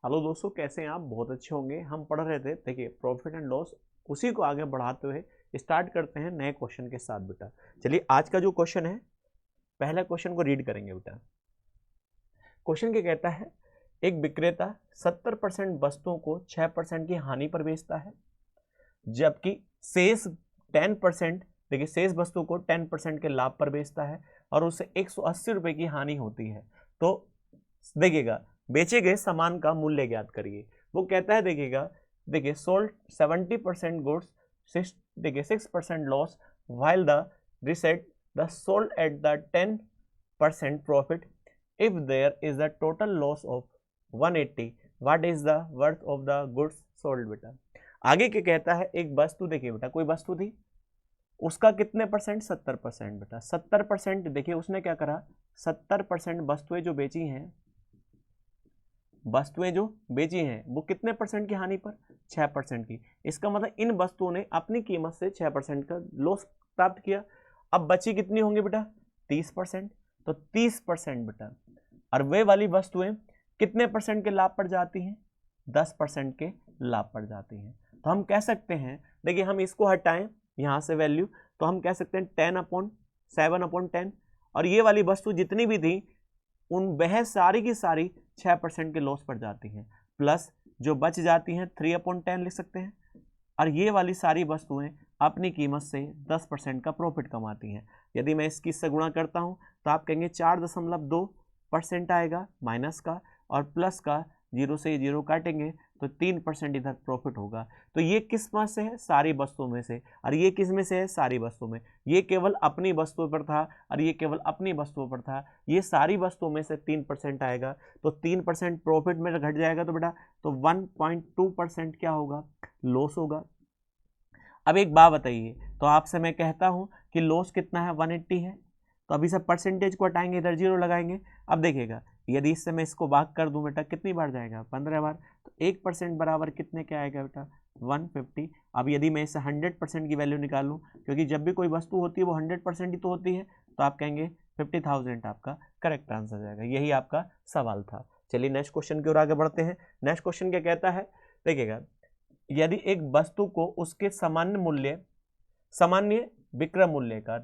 Hello दोस्तों, कैसे हैं आप? बहुत अच्छे होंगे। हम पढ़ रहे थे, देखिए प्रॉफिट एंड लॉस, उसी को आगे बढ़ाते हुए स्टार्ट करते हैं नए क्वेश्चन के साथ बेटा। चलिए आज का जो क्वेश्चन है, पहला क्वेश्चन को रीड करेंगे बेटा। क्वेश्चन क्या कहता है? एक विक्रेता 70% वस्तुओं को 6% की हानि पर बेचता है, जबकि शेष 10%, देखिए शेष वस्तु को 10% के लाभ पर बेचता है और उसे 180 रुपए की हानि होती है। तो देखिएगा, बेचे गए सामान का मूल्य ज्ञात करिए। वो कहता है, देखिएगा, देखिए सोल्ड 70% गुड्स, देखिए 6% loss, while the reset the sold at the 10% profit. If there is a total loss of 180, what is the worth of the goods sold बेटा? आगे क्या कहता है? एक वस्तु, देखिए बेटा, कोई वस्तु थी, उसका कितने परसेंट? 70% बेटा। 70%, देखिए उसने क्या करा, 70% वस्तुएं जो बेची हैं वो कितने परसेंट की हानि पर? 6% की। इसका मतलब इन वस्तुओं ने अपनी कीमत से 6% का लॉस प्राप्त किया। अब बची कितनी होंगी बेटा? 30%। तो 30% बेटा, और वे वाली वस्तुएं कितने परसेंट के लाभ पर जाती हैं? 10% के लाभ पर जाती हैं। तो हम कह सकते हैं, देखिए हम इसको हटाएं यहां से वैल्यू, तो हम कह सकते हैं 10/7/10, और ये वाली वस्तु जितनी भी थी उन वह सारी की सारी 6% के लॉस पर जाती हैं, प्लस जो बच जाती हैं 3/10 लिख सकते हैं, और ये वाली सारी वस्तुएं अपनी कीमत से 10% का प्रॉफिट कमाती हैं। यदि मैं इसकी से गुणा करता हूं तो आप कहेंगे 4.2% आएगा माइनस का, और प्लस का, जीरो से जीरो काटेंगे तो 3% इधर प्रॉफिट होगा। तो ये किस में से है? सारी वस्तुओं में से। और ये किस में से है? सारी वस्तुओं में। ये केवल अपनी वस्तुओं पर था और ये केवल अपनी वस्तुओं पर था। ये सारी वस्तुओं में से 3% आएगा, तो 3% प्रॉफिट में घट जाएगा, तो बेटा तो 1.2% क्या होगा? लॉस होगा। अब एक बात बताइए, तो आपसे मैं कहता हूं कि लॉस कितना है? 180 है। तो अभी सब परसेंटेज को हटाएंगे, इधर जीरो लगाएंगे। अब देखिएगा, यदि इससे मैं इसको भाग कर दूं बेटा, कितनी बार जाएगा? 15 बार। तो 1% बराबर कितने क्या आएगा बेटा? 150। अब यदि मैं इससे 100% की वैल्यू निकालूं, क्योंकि जब भी कोई वस्तु होती है वो 100% ही तो होती है, तो आप कहेंगे 50,000 आपका करेक्ट आंसर जाएगा। यही आपका सवाल था। चलिए नेक्स्ट क्वेश्चन की ओर आगे बढ़ते हैं। नेक्स्ट क्वेश्चन क्या कहता है? देखिएगा, यदि एक वस्तु को उसके सामान्य विक्रय मूल्य का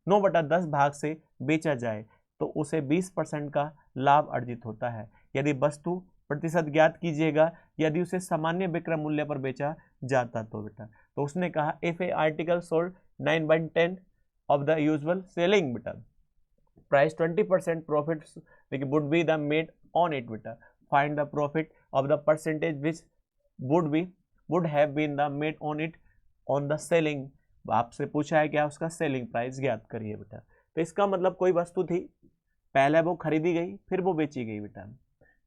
9/10 भाग से बेचा जाए तो उसे 20% का लाभ अर्जित होता है। यदि वस्तु प्रतिशत ज्ञात कीजिएगा यदि उसे सामान्य विक्रय मूल्य पर बेचा जाता तो बेटा। तो उसने कहा if a article sold 9/10 of the usual selling बेटा price 20% profit would be the made on it बेटा। Find the profit of the percentage which would have been the made on it on the selling. आपसे पूछा है क्या? उसका selling price ज्ञात करिए बेटा। तो इसका मतलब कोई वस्तु थी, पहले वो खरीदी गई, फिर वो बेची गई बेटा।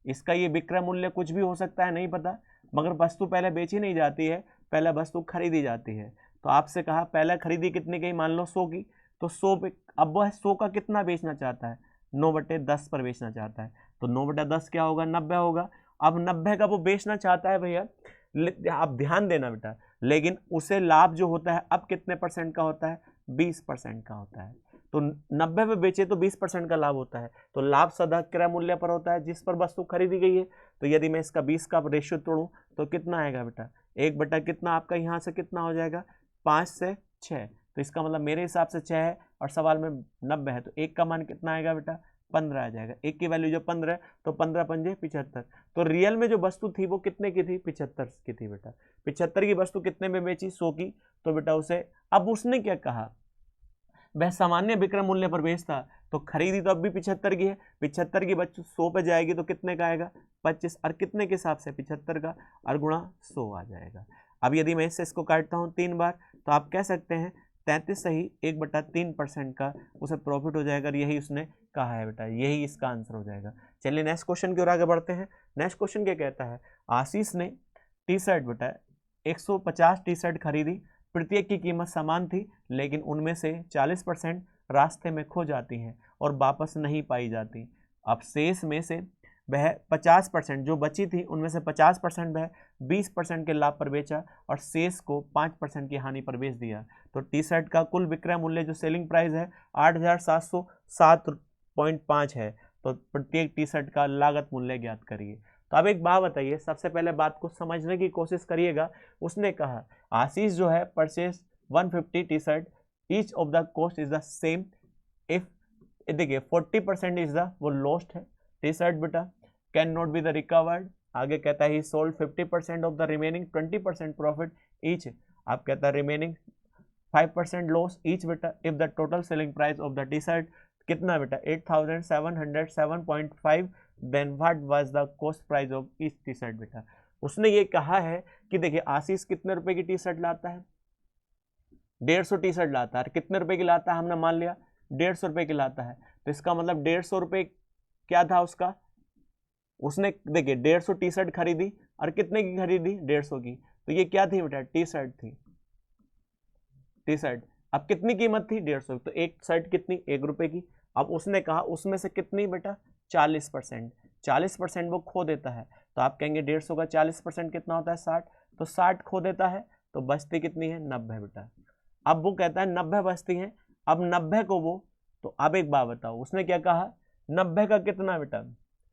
इसका ये विक्रय मूल्य कुछ भी हो सकता है, नहीं पता, मगर वस्तु पहले बेची नहीं जाती है, पहले वस्तु खरीदी जाती है। तो आपसे कहा पहले खरीदी कितनी गई? मान लो 100 की, तो 100 पे अब वह 100 का कितना बेचना चाहता है? 9/10 पर बेचना चाहता है। तो 9/10 क्या होगा? 90 होगा। अब 90 का वो बेचना चाहता है भैया, आप ध्यान देना बेटा, लेकिन उसे लाभ जो होता है अब कितने परसेंट का होता है? 20% का होता है। तो 90 पे बेचे तो 20% का लाभ होता है। तो लाभ सदा क्रय मूल्य पर होता है जिस पर वस्तु खरीदी गई है। तो यदि मैं इसका 20 का रेशियो तोड़ूं तो कितना आएगा बेटा? 1/, कितना आपका यहाँ से कितना हो जाएगा? 5 से 6। तो इसका मतलब मेरे हिसाब से 6 है और सवाल में 90 है, तो 1 का मान कितना आएगा बेटा? 15 आ जाएगा। 1 की वैल्यू जो 15 है, तो 15×5 = 75। तो रियल में जो वस्तु थी वो कितने की थी? 75 की थी बेटा। 75 की वस्तु कितने में बेची? 100 की। तो बेटा उसे, अब उसने क्या कहा? वह सामान्य विक्रय मूल्य पर बेचता, तो खरीदी तो अब भी 75 की है। 75 की बच्चों 100 पे जाएगी तो कितने का आएगा? 25। और कितने के हिसाब से? 75 का, और गुणा 100 आ जाएगा। अब यदि मैं इससे इसको काटता हूँ 3 बार, तो आप कह सकते हैं 33 सही 1/3% का उसे प्रॉफिट हो जाएगा। यही उसने कहा है बेटा, यही इसका आंसर हो जाएगा। चलिए नेक्स्ट क्वेश्चन की ओर आगे बढ़ते हैं। नेक्स्ट क्वेश्चन क्या कहता है? आशीष ने टी शर्ट बेटा 150 टी शर्ट खरीदी, प्रत्येक की कीमत समान थी, लेकिन उनमें से 40% रास्ते में खो जाती हैं और वापस नहीं पाई जाती। अब शेष में से वह 50% जो बची थी उनमें से 50% वह 20% के लाभ पर बेचा और शेष को 5% की हानि पर बेच दिया। तो टी शर्ट का कुल विक्रय मूल्य जो सेलिंग प्राइस है 8,707.5 है। तो प्रत्येक टी शर्ट का लागत मूल्य ज्ञात करिए। तो अब एक बात बताइए, सबसे पहले बात को समझने की कोशिश करिएगा। उसने कहा आशीष जो है purchase 150 T shirt, each of the cost is the same if, देखिए 40% इज द वो लॉस्ट है टी शर्ट बेटा, can not be the recovered. आगे कहता है he sold 50% of the remaining 20% profit each. आप कहता है रिमेनिंग 5% लॉस ईच बेटा, if the total selling price of the T shirt कितना बेटा 8707.5, then what was the cost price of each T shirt बेटा। उसने ये कहा है कि देखिए आशीष कितने रुपए की टी शर्ट लाता है, 150 टी शर्ट लाता है। कितने रुपए की लाता है, हमने मान लिया 150 रुपए की लाता है, तो इसका मतलब 150 रुपए क्या था उसका, उसने देखिए 150 टी शर्ट खरीदी और कितने की खरीदी 150 की, तो ये क्या थी बेटा टी शर्ट थी, टी शर्ट। अब कितनी कीमत थी 150, तो एक शर्ट कितनी 1 रुपए की। अब उसने कहा उसमें से कितनी बेटा 40%, 40% वो खो देता है, तो आप कहेंगे 150 का 40% कितना होता है 60, तो 60 खो देता है, तो बचती कितनी है 90 बेटा। अब वो कहता है 90 बचती हैं, अब 90 को वो, तो अब एक बात बताओ उसने क्या कहा 90 का कितना बेटा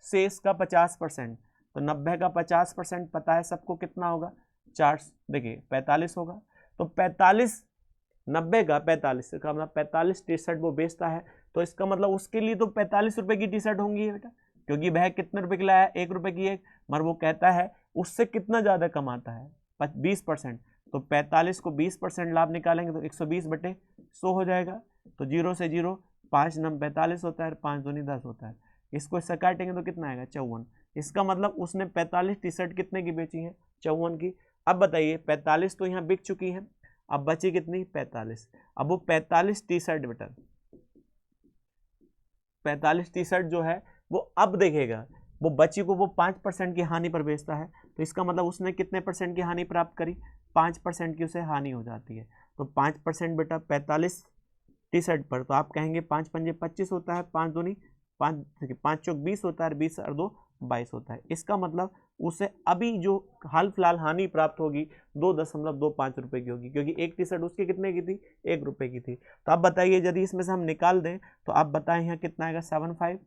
शेष का 50%, तो 90 का 50% पता है सबको कितना होगा 4, देखिए 45 होगा। तो 45 90 का 45 का मतलब 45 टी शर्ट वो बेचता है, तो इसका मतलब उसके लिए तो 45 रुपए की टी शर्ट होंगी बेटा, क्योंकि वह कितने रुपए की लाया 1 रुपए की एक, मगर वो कहता है उससे कितना ज़्यादा कमाता है 20%, तो 45 को 20% लाभ निकालेंगे तो 120/100 हो जाएगा। तो 0 से 0 5 9 45 होता है, 5 दूनी 10 होता है, इसको इससे काटेंगे तो कितना आएगा 54। इसका मतलब उसने 45 टी शर्ट कितने की बेची है 54 की। अब बताइए 45 तो यहाँ बिक चुकी है, अब बची कितनी 45। अब वो 45 टी शर्ट बेटा 45 टी शर्ट जो है वो अब देखेगा वो बची को वो 5% की हानि पर बेचता है, तो इसका मतलब उसने कितने परसेंट की हानि प्राप्त करी 5% की उसे हानि हो जाती है। तो 5% बेटा 45 टी शर्ट पर, तो आप कहेंगे 5 पंजे 25 होता है, 5 दूनी 5 चौक 20 होता है, 20 और 2 22 होता है। इसका मतलब उसे अभी जो हाल फिलहाल हानि प्राप्त होगी 2.25 रुपए की होगी, क्योंकि एक टी शर्ट उसकी कितने की थी 1 रुपए की थी। तो आप बताइए यदि इसमें से हम निकाल दें तो आप बताएं यहाँ कितना आएगा 75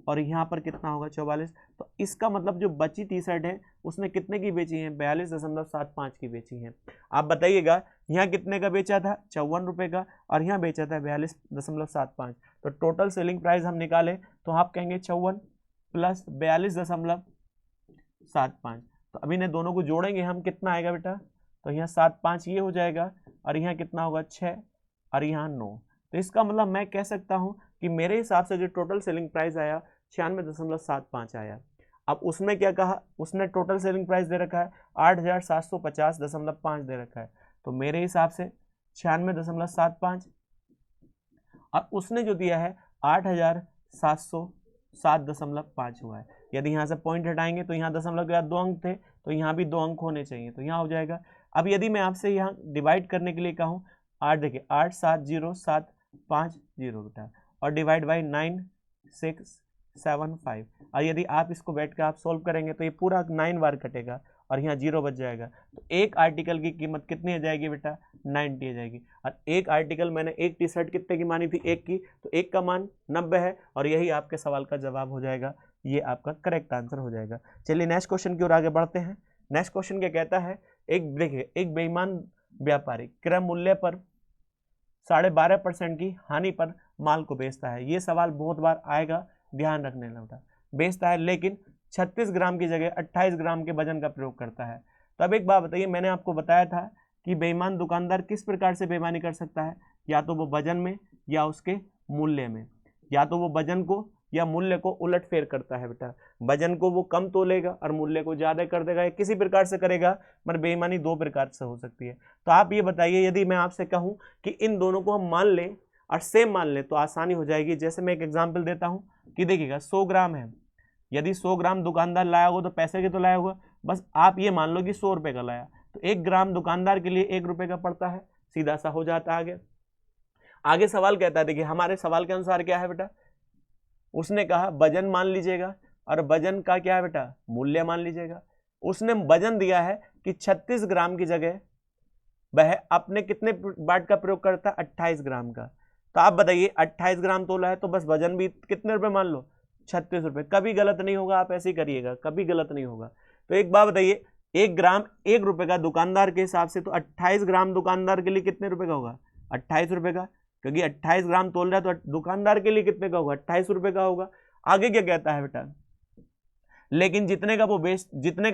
और यहाँ पर कितना होगा 44। तो इसका मतलब जो बची टी शर्ट है उसने कितने की बेची है 42.75 की बेची है। आप बताइएगा यहाँ कितने का बेचा था 54 रुपए का और यहाँ बेचा था 42.75, तो टोटल सेलिंग प्राइस हम निकाले तो आप कहेंगे 54 प्लस 42.75। तो अभी इन्हें दोनों को जोड़ेंगे हम, कितना आएगा बेटा, तो यहाँ 7 5 ये हो जाएगा और यहाँ कितना होगा 6 और यहाँ 9। तो इसका मतलब मैं कह सकता हूँ कि मेरे हिसाब से जो टोटल सेलिंग प्राइस आया 96.75 आया। अब उसने क्या कहा, उसने टोटल सेलिंग प्राइस दे रखा है 8750.5 दे रखा है, तो मेरे हिसाब से 96.75 अब उसने जो दिया है 8707.5 हुआ है। यदि यहाँ से पॉइंट हटाएंगे तो यहाँ दशमलव के बाद 2 अंक थे, तो यहाँ भी 2 अंक होने चाहिए, तो यहाँ हो जाएगा। अब यदि मैं आपसे यहाँ डिवाइड करने के लिए कहूँ 8, देखिए 870750 बेटा और डिवाइड बाई 9675, और यदि आप इसको बैठ कर आप सोल्व करेंगे तो ये पूरा 9 बार कटेगा और यहाँ 0 बच जाएगा। तो एक आर्टिकल की कीमत कितनी आ जाएगी बेटा 90 आ जाएगी। और एक आर्टिकल मैंने एक टी शर्ट कितने की मानी थी 1 की, तो 1 का मान 90 है और यही आपके सवाल का जवाब हो जाएगा, ये आपका करेक्ट आंसर हो जाएगा। चलिए नेक्स्ट क्वेश्चन की ओर आगे बढ़ते हैं। नेक्स्ट क्वेश्चन क्या कहता है, एक देखिए एक बेईमान व्यापारी क्रय मूल्य पर 12.5% की हानि पर माल को बेचता है। ये सवाल बहुत बार आएगा, ध्यान रखने लगता बेचता है लेकिन 36 ग्राम की जगह 28 ग्राम के वजन का प्रयोग करता है। तो अब एक बात बताइए, मैंने आपको बताया था कि बेईमान दुकानदार किस प्रकार से बेईमानी कर सकता है, या तो वो वजन में या उसके मूल्य में, या तो वो वजन को या मूल्य को उलटफेर करता है बेटा। वजन को वो कम तोलेगा और मूल्य को ज्यादा कर देगा, या किसी प्रकार से करेगा, मगर बेईमानी 2 प्रकार से हो सकती है। तो आप ये बताइए यदि मैं आपसे कहूं कि इन दोनों को हम मान लें और सेम मान लें तो आसानी हो जाएगी। जैसे मैं एक एग्जाम्पल देता हूं कि देखिएगा 100 ग्राम है, यदि 100 ग्राम दुकानदार लाया होगा तो पैसे के तो लाया होगा, बस आप ये मान लो कि 100 रुपए का लाया, तो 1 ग्राम दुकानदार के लिए 1 रुपए का पड़ता है, सीधा सा हो जाता है। आगे सवाल कहता है, देखिए हमारे सवाल के अनुसार क्या है बेटा, उसने कहा वजन मान लीजिएगा और वजन का क्या है बेटा मूल्य मान लीजिएगा। उसने वजन दिया है कि 36 ग्राम की जगह वह अपने कितने बाट का प्रयोग करता है 28 ग्राम का। तो आप बताइए 28 ग्राम तोला है तो बस वजन भी कितने रुपए मान लो 36 रुपये, कभी गलत नहीं होगा, आप ऐसे ही करिएगा, कभी गलत नहीं होगा। तो एक बात बताइए, 1 ग्राम 1 रुपये का दुकानदार के हिसाब से, तो 28 ग्राम दुकानदार के लिए कितने रुपए का होगा? 28 रुपये का, क्योंकि 28 ग्राम तोल रहा है तो दुकानदार के लिए कितने का होगा? 28 रुपये का होगा। आगे क्या कहता है बेटा, लेकिन जितने का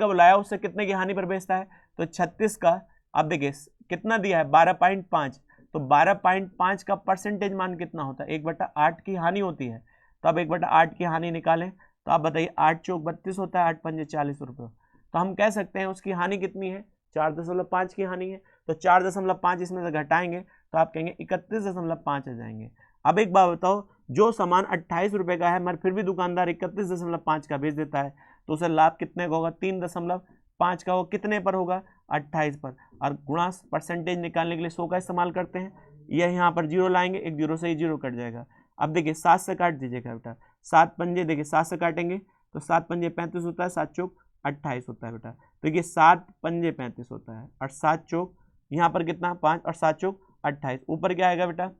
वो लाया उससे कितने की हानि पर बेचता है? तो 36 का, अब देखिए कितना दिया है, 12.5, तो 12.5 का परसेंटेज मान कितना होता है? 1/8 की हानि होती है। तो अब 1/8 की हानि निकालें, तो आप बताइए, 8 चौक 32 होता है, 8 पंजे 40 रुपये। तो हम कह सकते हैं उसकी हानि कितनी है? 4.5 की हानि है। तो 4.5 इसमें से घटाएंगे तो आप कहेंगे 31.5 आ जाएंगे। अब एक बात बताओ, जो सामान 28 रुपये का है मगर फिर भी दुकानदार 31.5 का बेच देता है, तो उसे लाभ कितने का होगा? 3.5 का होगा। कितने पर होगा? 28 पर। और गुणा परसेंटेज निकालने के लिए 100 का इस्तेमाल करते हैं। यह यहाँ पर 0 लाएंगे, एक 0 से ही 0 कट जाएगा। अब देखिए 7 से काट दीजिएगा बेटा, 7 पंजे, देखिए 7 से काटेंगे तो 7 पंजे 35 होता है, 7 चौक 28 होता है बेटा। तो ये 7 पंजे 35 होता है, और 7 चौक यहाँ पर कितना? 5, और 7 चौक 28। ऊपर क्या आएगा बेटा?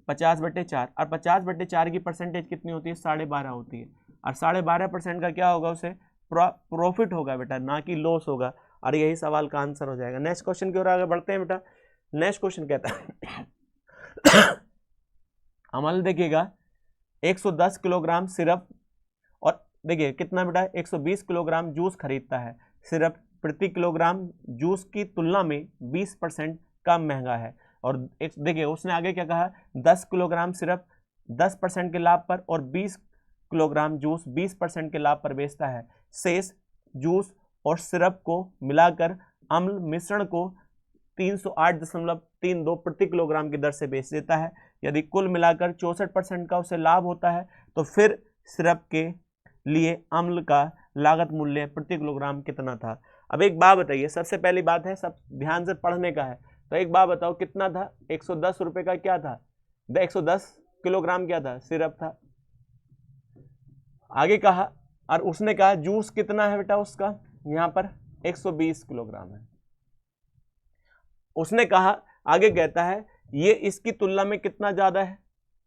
50/4, और 50/4 की परसेंटेज कितनी होती है? 12.5 होती है। और 12.5% का क्या होगा? उसे प्रॉफिट होगा बेटा, ना कि लॉस होगा। और यही सवाल का आंसर हो जाएगा। नेक्स्ट क्वेश्चन की ओर आगे बढ़ते हैं बेटा। नेक्स्ट क्वेश्चन कहता है अमल देखिएगा, 110 किलोग्राम सिरप, और देखिए कितना बेटा? 120 किलोग्राम जूस खरीदता है। सिरप प्रति किलोग्राम जूस की तुलना में 20% कम महंगा है। और देखिए उसने आगे क्या कहा, 10 किलोग्राम सिरप 10% के लाभ पर और 20 किलोग्राम जूस 20% के लाभ पर बेचता है। शेष जूस और सिरप को मिलाकर अम्ल मिश्रण को 308.32 प्रति किलोग्राम की दर से बेच देता है। यदि कुल मिलाकर 64% का उसे लाभ होता है तो फिर सिरप के लिए अम्ल का लागत मूल्य प्रति किलोग्राम कितना था? अब एक बात बताइए, सबसे पहली बात है, सब ध्यान से पढ़ने का है। तो एक बात बताओ, कितना था? 110 रुपये का क्या था? 110 किलोग्राम क्या था? सिरप था। आगे कहा, और उसने कहा जूस कितना है बेटा उसका? यहाँ पर 120 किलोग्राम है। उसने कहा, आगे कहता है ये इसकी तुलना में कितना ज्यादा है?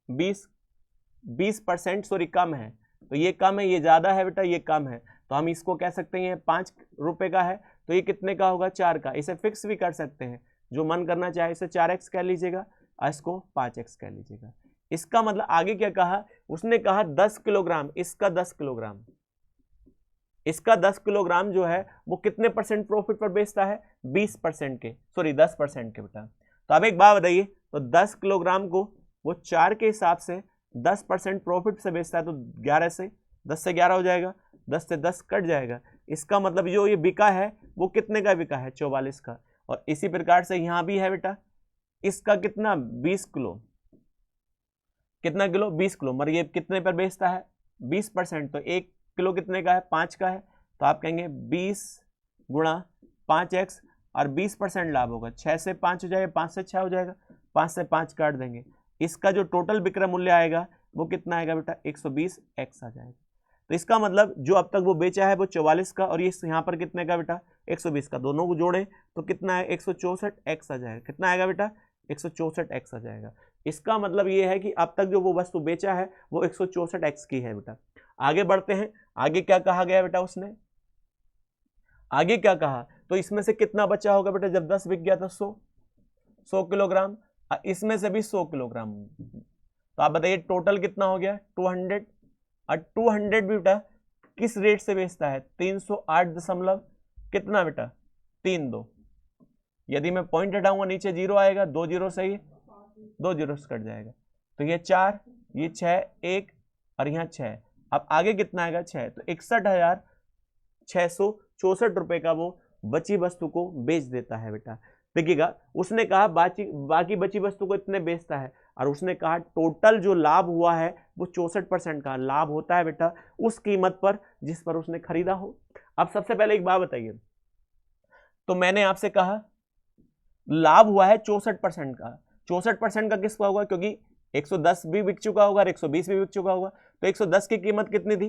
20% सॉरी कम है। तो ये कम है, ये ज्यादा है बेटा, ये कम है। तो हम इसको कह सकते हैं 5 रुपए का है, तो ये कितने का होगा? 4 का। इसे फिक्स भी कर सकते हैं, जो मन करना चाहे इसे 4x कह लीजिएगा और इसको 5x कह लीजिएगा। इसका मतलब आगे क्या कहा? उसने कहा 10 किलोग्राम, इसका 10 किलोग्राम, इसका 10 किलोग्राम जो है वो कितने परसेंट प्रॉफिट पर बेचता है? 20% के, सॉरी 10% के बेटा। तो अब एक बात बताइए, तो 10 किलोग्राम को वो 4 के हिसाब से 10% प्रॉफिट से बेचता है, तो 11 से 10 से 11 हो जाएगा, 10 से 10 कट जाएगा। इसका मतलब जो ये बिका है वो कितने का बिका है? 44 का। और इसी प्रकार से यहां भी है बेटा, इसका कितना? 20 किलो। कितना किलो? 20 किलो। मगर ये कितने पर बेचता है? 20%। तो 1 किलो कितने का है? 5 का है। तो आप कहेंगे 20 गुणा 5x, और 20% लाभ होगा। 6 से 5 हो जाएगा, 5 से 6 हो जाएगा, 5 से 5 काट देंगे। इसका जो टोटल विक्रय मूल्य आएगा वो कितना आएगा बेटा? 120x आ जाएगा। तो इसका मतलब जो अब तक वो बेचा है वो 44 का, और ये यहाँ पर कितने का बेटा? 120 का। दोनों को जोड़े तो कितना है? 164x आ जाएगा। कितना आएगा बेटा? 164x आ जाएगा। इसका मतलब ये है कि अब तक जो वो वस्तु बेचा है वो 164x की है बेटा। आगे बढ़ते हैं, आगे क्या कहा गया बेटा उसने? आगे क्या कहा? तो इसमें से कितना बचा होगा बेटा? जब 10 बिक गया था 100 किलोग्राम, इसमें से भी 100 किलोग्राम। तो आप बताइए टोटल कितना हो गया? 200। और 200 भी बेटा किस रेट से बेचता है? 308 कितना बेटा? 32। यदि मैं पॉइंट हटाऊंगा नीचे 0 आएगा, 2 0 से ही 2 0 से कट जाएगा। तो ये 4, ये 6, 1 और यहाँ 6। अब आगे कितना आएगा? 6। तो 61,664 रुपए का वो बची वस्तु को बेच देता है बेटा। देखिएगा उसने कहा बाकी बची वस्तु को इतने बेचता है, और उसने कहा टोटल जो लाभ हुआ है वो 64% का लाभ होता है बेटा उस कीमत पर जिस पर उसने खरीदा हो। अब सबसे पहले एक बात बताइए, तो मैंने आपसे कहा लाभ हुआ है 64% का। 64% का किसका होगा? क्योंकि 110 भी बिक चुका होगा और 120 भी बिक चुका होगा। तो 110 की कीमत कितनी थी?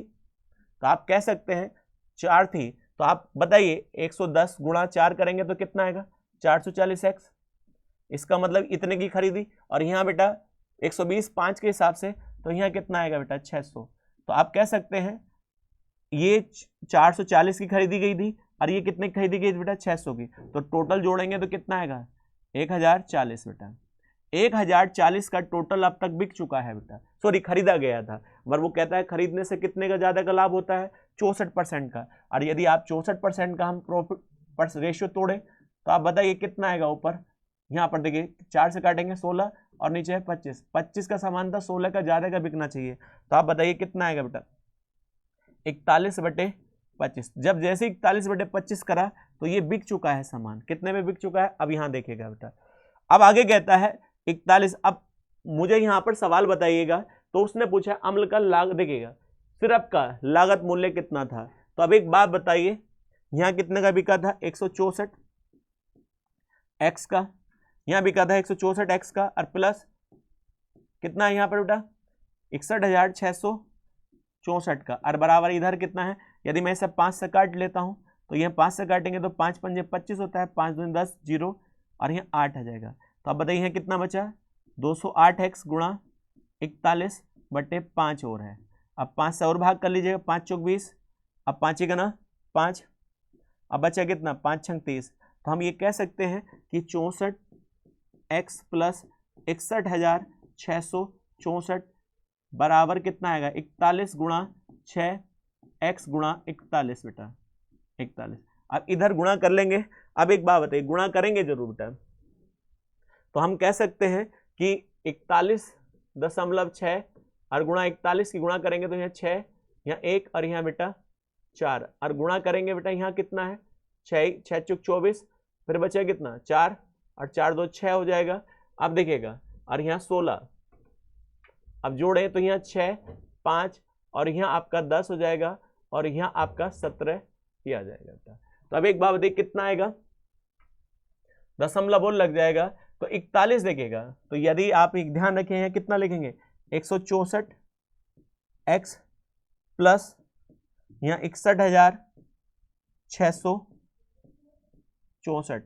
तो आप कह सकते हैं 4 थी। तो आप बताइए 110 गुणा 4 करेंगे तो कितना आएगा? 440x। इसका मतलब इतने की खरीदी। और यहाँ बेटा 120 5 के हिसाब से, तो यहाँ कितना आएगा बेटा? 600। तो आप कह सकते हैं ये 440 की खरीदी गई थी और ये कितने की खरीदी गई थी बेटा 600 की, तो टोटल जोड़ेंगे तो कितना आएगा 1040 बेटा। 1040 का टोटल अब तक बिक चुका है बेटा, सॉरी खरीदा गया था, पर वो कहता है खरीदने से कितने का ज्यादा का लाभ होता है 64% का। और यदि आप 64% का हम प्रॉफिट रेशियो तोड़े तो आप बताइए कितना आएगा ऊपर, यहाँ पर देखिए 4 से काटेंगे 16 और नीचे है 25, 25 का सामान था 16 का ज्यादा का बिकना चाहिए, तो आप बताइए कितना आएगा बेटा 41/25। जब जैसे 41/25 करा तो ये बिक चुका है सामान, कितने में बिक चुका है अब यहाँ देखेगा बेटा। अब आगे कहता है 41, अब मुझे यहाँ पर सवाल बताइएगा, तो उसने पूछा अम्ल का लागत, देखिएगा सिरप का लागत मूल्य कितना था, तो अब एक बात बताइए यहाँ कितने का बिका था 164 x का, यहाँ बिका था 164 x का, और प्लस कितना है यहाँ पर बेटा 61,664 का, और बराबर इधर कितना है, यदि मैं इसे 5 से काट लेता हूँ तो यहाँ 5 से काटेंगे तो 5 पंजे 25 होता है, 5 दूनी 10 0 और यहाँ 8 आ जाएगा। तो अब बताइए कितना बचा 208x गुणा 41/5 और है। अब 5 से और भाग कर लीजिएगा, 5 चौक 20, अब 5 ही गना 5, अब बचा कितना 5 छंग 30। तो हम ये कह सकते हैं कि 64x प्लस 61,664 बराबर कितना आएगा 41 गुणा 6x गुणा 41 बेटा 41। अब इधर गुणा कर लेंगे। अब एक बात बताइए, गुणा करेंगे जरूर बेटा, तो हम कह सकते हैं कि 41.6 और गुणा 41 की गुणा करेंगे तो यहाँ 6, यहाँ 1 और यहाँ बेटा 4, और गुणा करेंगे बेटा यहाँ कितना है 6 चुक 24, फिर बचेगा कितना 4 और 4 2 6 हो जाएगा। अब देखिएगा और यहाँ 16, अब जोड़े तो यहाँ 6 5 और यहाँ आपका 10 हो जाएगा और यहाँ आपका 17 ही आ जाएगा बेटा। तो अब एक बात बताइए कितना आएगा, दशमलव बोल लग जाएगा तो 41 देखेगा। तो यदि आप एक ध्यान रखें यहाँ कितना लिखेंगे 164x प्लस यहाँ 61,664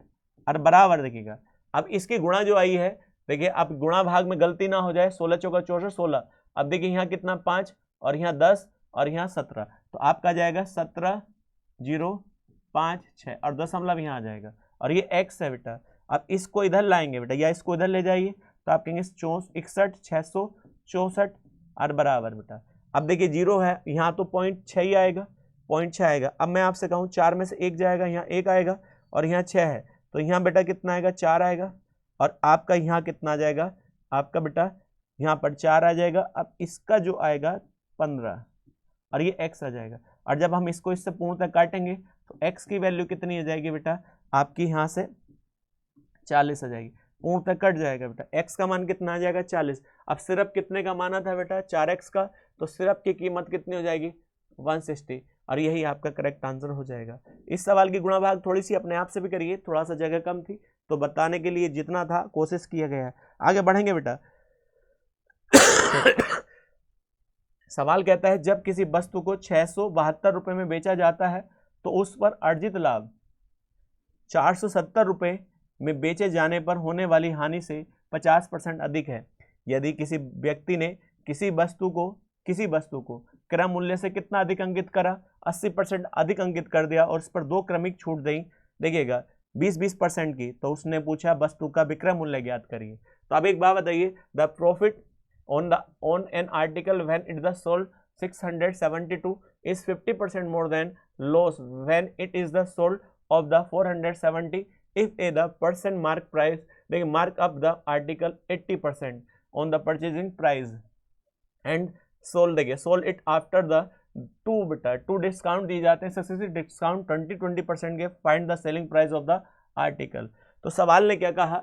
और बराबर देखिएगा। अब इसकी गुणा जो आई है देखिए, अब गुणा भाग में गलती ना हो जाए, 16 चौका 64 16। अब देखिए यहाँ कितना 5 और यहाँ 10 और यहाँ 17, तो आपका जाएगा 17,056 और दशमलव यहाँ आ जाएगा और ये x है बेटा। अब इसको इधर लाएंगे बेटा या इसको इधर ले जाइए तो आप कहेंगे 61,664 और बराबर बेटा। अब देखिए 0 है यहाँ तो 0.6 ही आएगा, 0.6 आएगा। अब मैं आपसे कहूँ 4 में से 1 जाएगा, यहाँ 1 आएगा और यहाँ 6 है, तो यहाँ बेटा कितना आएगा 4 आएगा और आपका यहाँ कितना आ जाएगा, आपका बेटा यहाँ पर 4 आ जाएगा। अब इसका जो आएगा 15 और ये x आ जाएगा, और जब हम इसको इससे पूर्णतः काटेंगे तो x की वैल्यू कितनी आ जाएगी बेटा, आपकी यहाँ से 40 आ जाएगी, पूर्णतः कट जाएगा बेटा। x का मान कितना आ जाएगा 40। अब सिर्फ कितने का माना था बेटा 4x का, तो सिर्फ की कीमत कितनी हो जाएगी 160 और यही आपका करेक्ट आंसर हो जाएगा। इस सवाल की गुणा भाग थोड़ी सी अपने आप से भी करिए, थोड़ा सा जगह कम थी तो बताने के लिए जितना था कोशिश किया गया है। आगे बढ़ेंगे बेटा। सवाल कहता है जब किसी वस्तु को 672 रुपए में बेचा जाता है तो उस पर अर्जित लाभ 470 रुपए में बेचे जाने पर होने वाली हानि से 50% अधिक है। यदि किसी व्यक्ति ने किसी वस्तु को क्रय मूल्य से कितना अधिक अंकित करा, 80% अधिक अंकित कर दिया और उस पर 2 क्रमिक छूट दी, देखिएगा 20% की, तो उसने पूछा वस्तु का विक्रय मूल्य ज्ञात करिए। तो अब एक बात बताइए, the profit on an article when it is sold 672 is 50% more than loss when it is the sold of the 470 if the person mark price, they mark up the article 80% on the purchasing price and sold, देखिए sold it after the 2 बेटा 2 discount दिए जाते हैं, successive discount 20% के, find the selling price of the article. तो सवाल ने क्या कहा,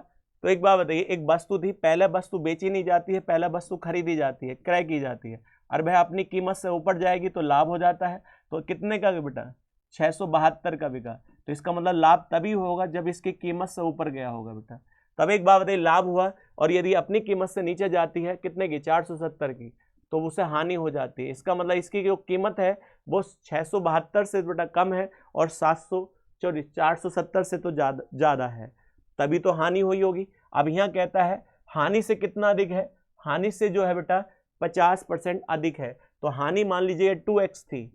तो एक बात बताइए, एक वस्तु थी, पहले वस्तु बेची नहीं जाती है, पहले वस्तु खरीदी जाती है, क्रय की जाती है, और वह अपनी कीमत से ऊपर जाएगी तो लाभ हो जाता है। तो कितने का बेटा 672 का बिका, तो इसका मतलब लाभ तभी होगा जब इसकी कीमत से ऊपर गया होगा बेटा। तब एक बात बताइए लाभ हुआ, और यदि अपनी कीमत से नीचे जाती है कितने की 470 की, तो उसे हानि हो जाती है। इसका मतलब इसकी जो कीमत है वो 672 से बेटा कम है और 470 से तो ज़्यादा है, तभी तो हानि हुई होगी। अब यहाँ कहता है हानि से कितना अधिक है, हानि से जो है बेटा 50% अधिक है। तो हानि मान लीजिए 2x थी,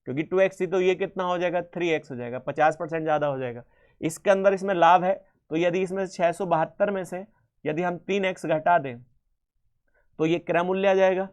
क्योंकि 2x थी तो ये कितना हो जाएगा 3x हो जाएगा, 50% ज़्यादा हो जाएगा। इसके अंदर इसमें लाभ है, तो यदि इसमें 672 में से यदि हम 3x घटा दें तो ये क्रय मूल्य आ जाएगा,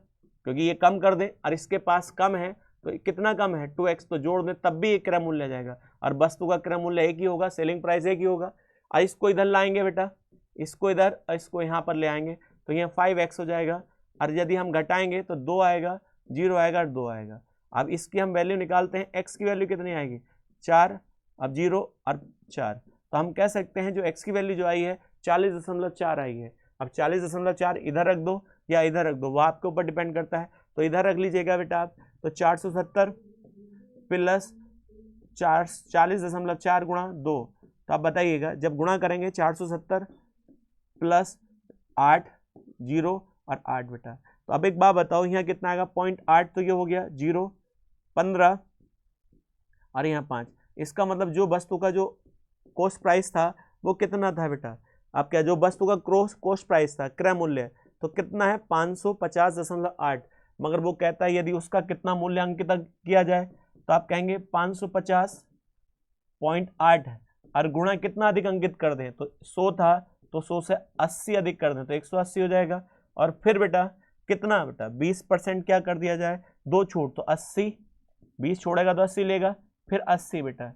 क्योंकि ये कम कर दें और इसके पास कम है तो कितना कम है 2x, तो जोड़ दें तब भी ये क्रय मूल्य आ जाएगा, और वस्तु का क्रय मूल्य एक ही होगा, सेलिंग प्राइस एक ही होगा। और इसको इधर लाएंगे बेटा, इसको इधर, इसको यहाँ पर ले आएंगे तो यहाँ 5x हो जाएगा, और यदि हम घटाएंगे तो 2 आएगा, 0 आएगा और 2 आएगा। अब इसकी हम वैल्यू निकालते हैं, x की वैल्यू कितनी आएगी 4, अब 0 और 4, तो हम कह सकते हैं जो x की वैल्यू जो आई है 40.4 आई है। अब 40.4 इधर रख दो या इधर रख दो, वो आपके ऊपर डिपेंड करता है, तो इधर रख लीजिएगा बेटा आप, तो 470 प्लस 40.4 गुणा 2, तो आप बताइएगा जब गुणा करेंगे 470 प्लस 8, 0 और 8 बेटा। तो अब एक बात बताओ यहाँ कितना आएगा 0.8, तो ये हो गया 0, 15 और यहाँ 5। इसका मतलब जो वस्तु का जो कॉस्ट प्राइस था वो कितना था बेटा, आप क्या जो वस्तु का कॉस्ट प्राइस था क्रय मूल्य, तो कितना है 550.8, मगर वो कहता है यदि उसका कितना मूल्यांकित किया जाए तो आप कहेंगे 550.8 है, और गुणा कितना अधिक अंकित कर दें, तो 100 था तो 100 से 80 अधिक कर दें तो 180 हो जाएगा। और फिर बेटा कितना बेटा 20% क्या कर दिया जाए, 2 छूट तो 80, 20 छोड़ेगा तो 80 लेगा, फिर 80 बेटा,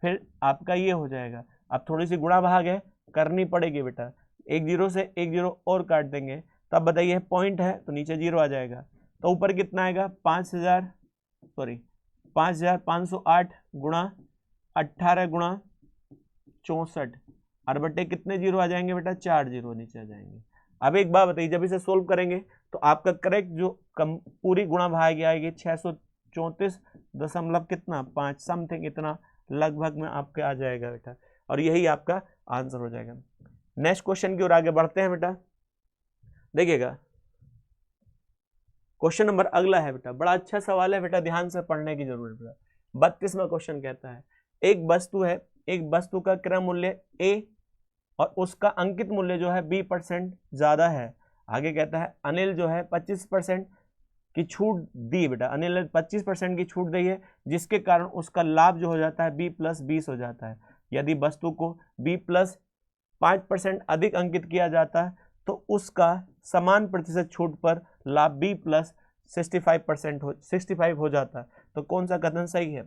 फिर आपका ये हो जाएगा। अब थोड़ी सी गुणा भाग है करनी पड़ेगी बेटा, एक 0 से एक 0 और काट देंगे, तब बताइए पॉइंट है तो नीचे 0 आ जाएगा, तो ऊपर कितना आएगा 5508 गुणा 18 गुणा 64, और बटे कितने 0 आ जाएंगे बेटा 4 0 नीचे आ जाएंगे। अब एक बात बताइए, जब इसे सोल्व करेंगे तो आपका करेक्ट जो पूरी गुणा भाग आएगी 634 दशमलव कितना 5 समथिंग इतना लगभग में आपके आ जाएगा बेटा, और यही आपका आंसर हो जाएगा। नेक्स्ट क्वेश्चन की ओर आगे बढ़ते हैं बेटा, देखिएगा क्वेश्चन नंबर अगला है बेटा, बड़ा अच्छा सवाल है बेटा, ध्यान से पढ़ने की जरूरत है। 32वां क्वेश्चन कहता है एक वस्तु है, एक वस्तु का क्रय मूल्य A और उसका अंकित मूल्य जो है B% ज्यादा है। आगे कहता है अनिल जो है 25% की छूट दी बेटा, अनिल ने 25% की छूट दी है, जिसके कारण उसका लाभ जो हो जाता है B+20 हो जाता है। यदि वस्तु को B+5% अधिक अंकित किया जाता है तो उसका समान प्रतिशत छूट पर लाभ B+65% हो जाता है, तो कौन सा कथन सही है।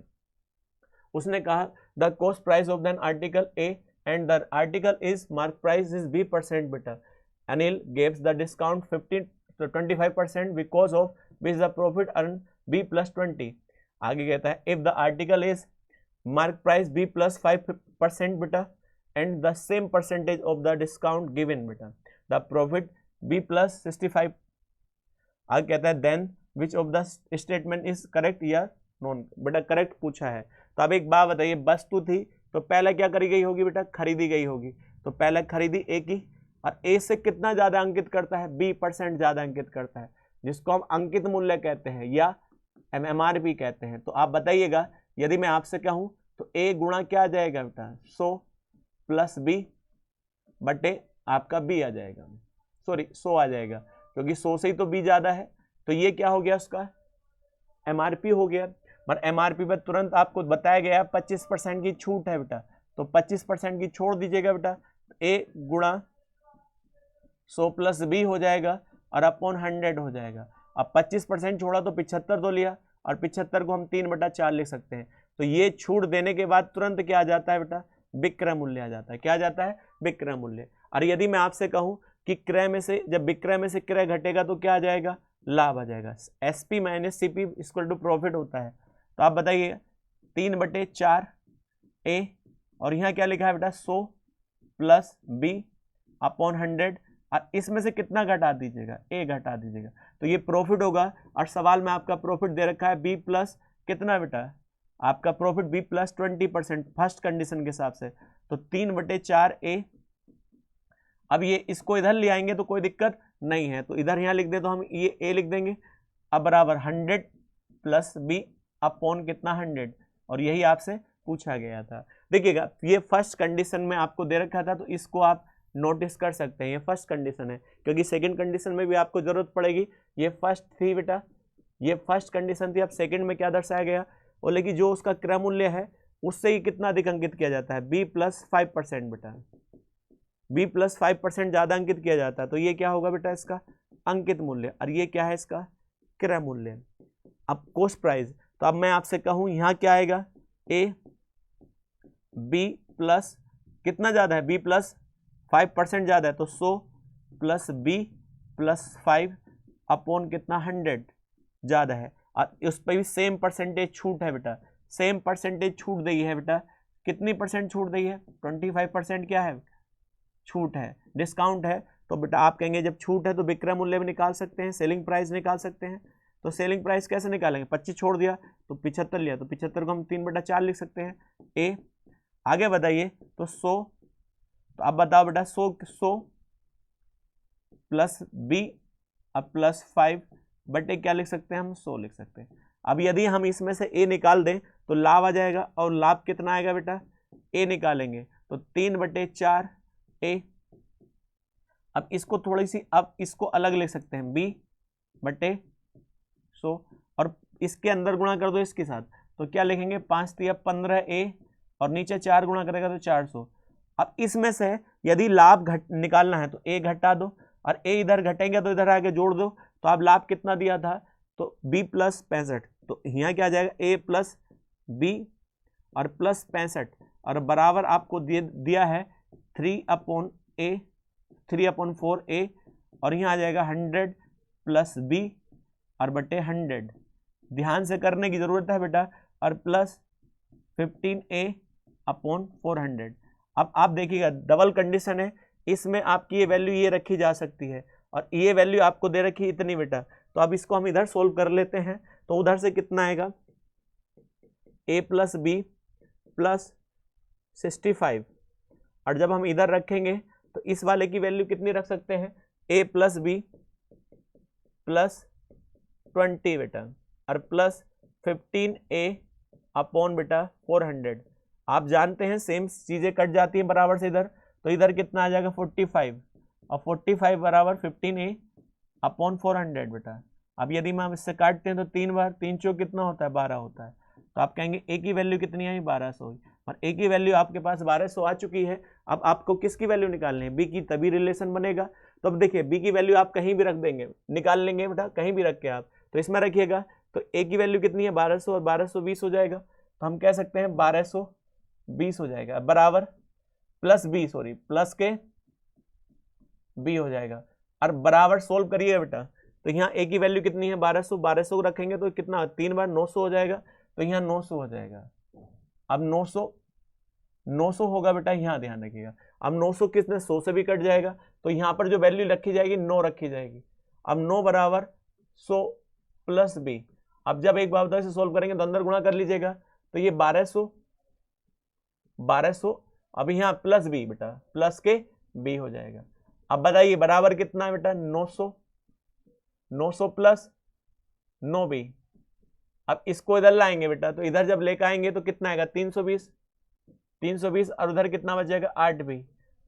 उसने कहा the cost price of than article A and the article is mark price is B% बेटा, Anil gives the discount 25% because of which the profit earned B+20। आगे कहता है if the article is mark price B+5% बेटा and the same percentage of the discount given बेटा, the profit B+65। आगे कहता है then which of the statement is correct या non बेटा, करेक्ट पूछा है। तो अब एक बात बताइए, वस्तु थी तो पहले क्या करी गई होगी बेटा, खरीदी गई होगी, तो पहले खरीदी A की, और A से कितना ज्यादा अंकित करता है B% ज्यादा अंकित करता है, जिसको हम अंकित मूल्य कहते हैं या MRP कहते हैं। तो आप बताइएगा यदि मैं आपसे कहूं तो A गुणा क्या आ जाएगा बेटा 100 प्लस B बटे आपका B आ जाएगा, सॉरी 100 आ जाएगा, क्योंकि 100 से ही तो B ज्यादा है, तो ये क्या हो गया उसका MRP हो गया। पर MRP पर तुरंत आपको बताया गया 25% की छूट है बेटा, तो 25% की छोड़ दीजिएगा बेटा, A गुणा 100 प्लस B हो जाएगा और अपॉन 100 हो जाएगा। अब 25% छोड़ा तो 75 तो लिया, और 75 को हम 3/4 लिख सकते हैं। तो ये छूट देने के बाद तुरंत क्या आ जाता है बेटा, विक्रय मूल्य आ जाता है। क्या आ जाता है, विक्रय मूल्य। और यदि मैं आपसे कहूं कि क्रय में से, जब विक्रय में से क्रय घटेगा तो क्या आ जाएगा, लाभ आ जाएगा। SP minus CP equal to profit होता है। तो आप बताइए 3/4 A, और यहाँ क्या लिखा है बेटा 100 प्लस B अपॉन 100, और इसमें से कितना घटा दीजिएगा, A घटा दीजिएगा, तो ये प्रॉफिट होगा। और सवाल में आपका प्रॉफिट दे रखा है B प्लस कितना बेटा, आपका प्रॉफिट B+20% फर्स्ट कंडीशन के हिसाब से, तो 3/4 A। अब ये इसको इधर ले आएंगे तो कोई दिक्कत नहीं है, तो इधर यहाँ लिख दे तो हम ये A लिख देंगे। अब बराबर 100 प्लस B अपॉन कितना 100, और यही आपसे पूछा गया था। देखिएगा ये फर्स्ट कंडीशन में आपको दे रखा था, तो इसको आप नोटिस कर सकते हैं, ये फर्स्ट कंडीशन है, क्योंकि सेकंड कंडीशन में भी आपको जरूरत पड़ेगी। ये फर्स्ट थी बेटा, ये फर्स्ट कंडीशन थी। अब सेकंड में क्या दर्शाया गया, बोले कि जो उसका क्रय मूल्य है उससे ही कितना अधिक अंकित किया जाता है, b प्लस 5% बेटा, b प्लस 5% ज्यादा अंकित किया जाता है, तो ये क्या होगा बेटा इसका अंकित मूल्य, और ये क्या है इसका क्रय मूल्य। अब कॉस्ट प्राइस, तो अब मैं आपसे कहूं यहाँ क्या आएगा, a b प्लस कितना ज्यादा है, b प्लस 5% ज्यादा है, तो 100 प्लस b प्लस 5 अपॉन कितना 100 ज्यादा है, और उस पर भी सेम परसेंटेज छूट है बेटा, सेम परसेंटेज छूट दी है बेटा, कितनी परसेंट छूट दी है, 25% क्या है छूट है, डिस्काउंट है। तो बेटा आप कहेंगे जब छूट है तो विक्रय मूल्य भी निकाल सकते हैं, सेलिंग प्राइस निकाल सकते हैं। तो सेलिंग प्राइस कैसे निकालेंगे, 25 छोड़ दिया तो 75 लिया, तो 75 को हम 3/4 लिख सकते हैं। ए आगे बताइए, तो 100, तो अब बताओ बेटा 100 प्लस बी अब प्लस 5 बटे क्या लिख सकते हैं हम 100 लिख सकते हैं। अब यदि हम इसमें से ए निकाल दें तो लाभ आ जाएगा, और लाभ कितना आएगा बेटा, ए निकालेंगे तो 3/4 ए। अब इसको थोड़ी सी, अब इसको अलग लिख सकते हैं, बी बटे 100, और इसके अंदर गुणा कर दो इसके साथ, तो क्या लिखेंगे 5 × 15 ए, और नीचे 4 गुणा करेगा तो 400। अब इसमें से यदि लाभ निकालना है तो ए घटा दो, और ए इधर घटेंगे तो इधर आके जोड़ दो, तो अब लाभ कितना दिया था, तो b प्लस 65, तो यहाँ क्या आ जाएगा a प्लस बी और प्लस 65, और बराबर आपको दिया है 3/4a, और यहाँ आ जाएगा 100 प्लस b और बटे 100, ध्यान से करने की जरूरत है बेटा, और प्लस 15a/400। अब आप देखिएगा डबल कंडीशन है, इसमें आपकी ये वैल्यू ये रखी जा सकती है, और ये वैल्यू आपको दे रखी इतनी बेटा, तो अब इसको हम इधर सोल्व कर लेते हैं, तो उधर से कितना आएगा a प्लस बी प्लस 65, और जब हम इधर रखेंगे तो इस वाले की वैल्यू कितनी रख सकते हैं, a प्लस बी प्लस 20 बेटा, और प्लस 15a/, बेटा 400। आप जानते हैं सेम चीजें कट जाती हैं बराबर से इधर, तो इधर कितना आ जाएगा 45, और 45 बराबर 15a/400 बेटा। अब यदि हम इससे काटते हैं तो 3 बार 3 चौक कितना होता है 12 होता है, तो आप कहेंगे ए की वैल्यू कितनी आई 1200, और ए की वैल्यू आपके पास 1200 आ चुकी है। अब आपको किसकी वैल्यू निकालनी है, बी की, तभी रिलेशन बनेगा। तो अब देखिए बी की वैल्यू आप कहीं भी रख देंगे, निकाल लेंगे बेटा, कहीं भी रख के आप, तो इसमें रखिएगा, तो ए की वैल्यू कितनी है 1200, और 1220 हो जाएगा, तो हम कह सकते हैं 1220 हो जाएगा, बराबर प्लस बी, सॉरी प्लस के बी हो जाएगा, और बराबर सोल्व करिए बेटा, तो यहाँ ए की वैल्यू कितनी है 1200, 1200 को रखेंगे तो कितना 3 बार 900 हो जाएगा, तो यहाँ 900 हो जाएगा। अब 900 होगा बेटा, यहाँ ध्यान रखिएगा, अब 900 किसने 100 से भी कट जाएगा, तो यहाँ पर जो वैल्यू रखी जाएगी 9 रखी जाएगी। अब 9 बराबर 100 प्लस बी, अब जब एक बार से सोल्व करेंगे तो अंदर गुणा कर लीजिएगा, तो ये 1200, अब यहाँ प्लस बी बेटा, प्लस के बी हो जाएगा। अब बताइए बराबर कितना है बेटा 900 प्लस 9b। अब इसको इधर लाएंगे बेटा, तो इधर जब लेकर आएंगे तो कितना आएगा 320, और उधर कितना बच जाएगा 8b।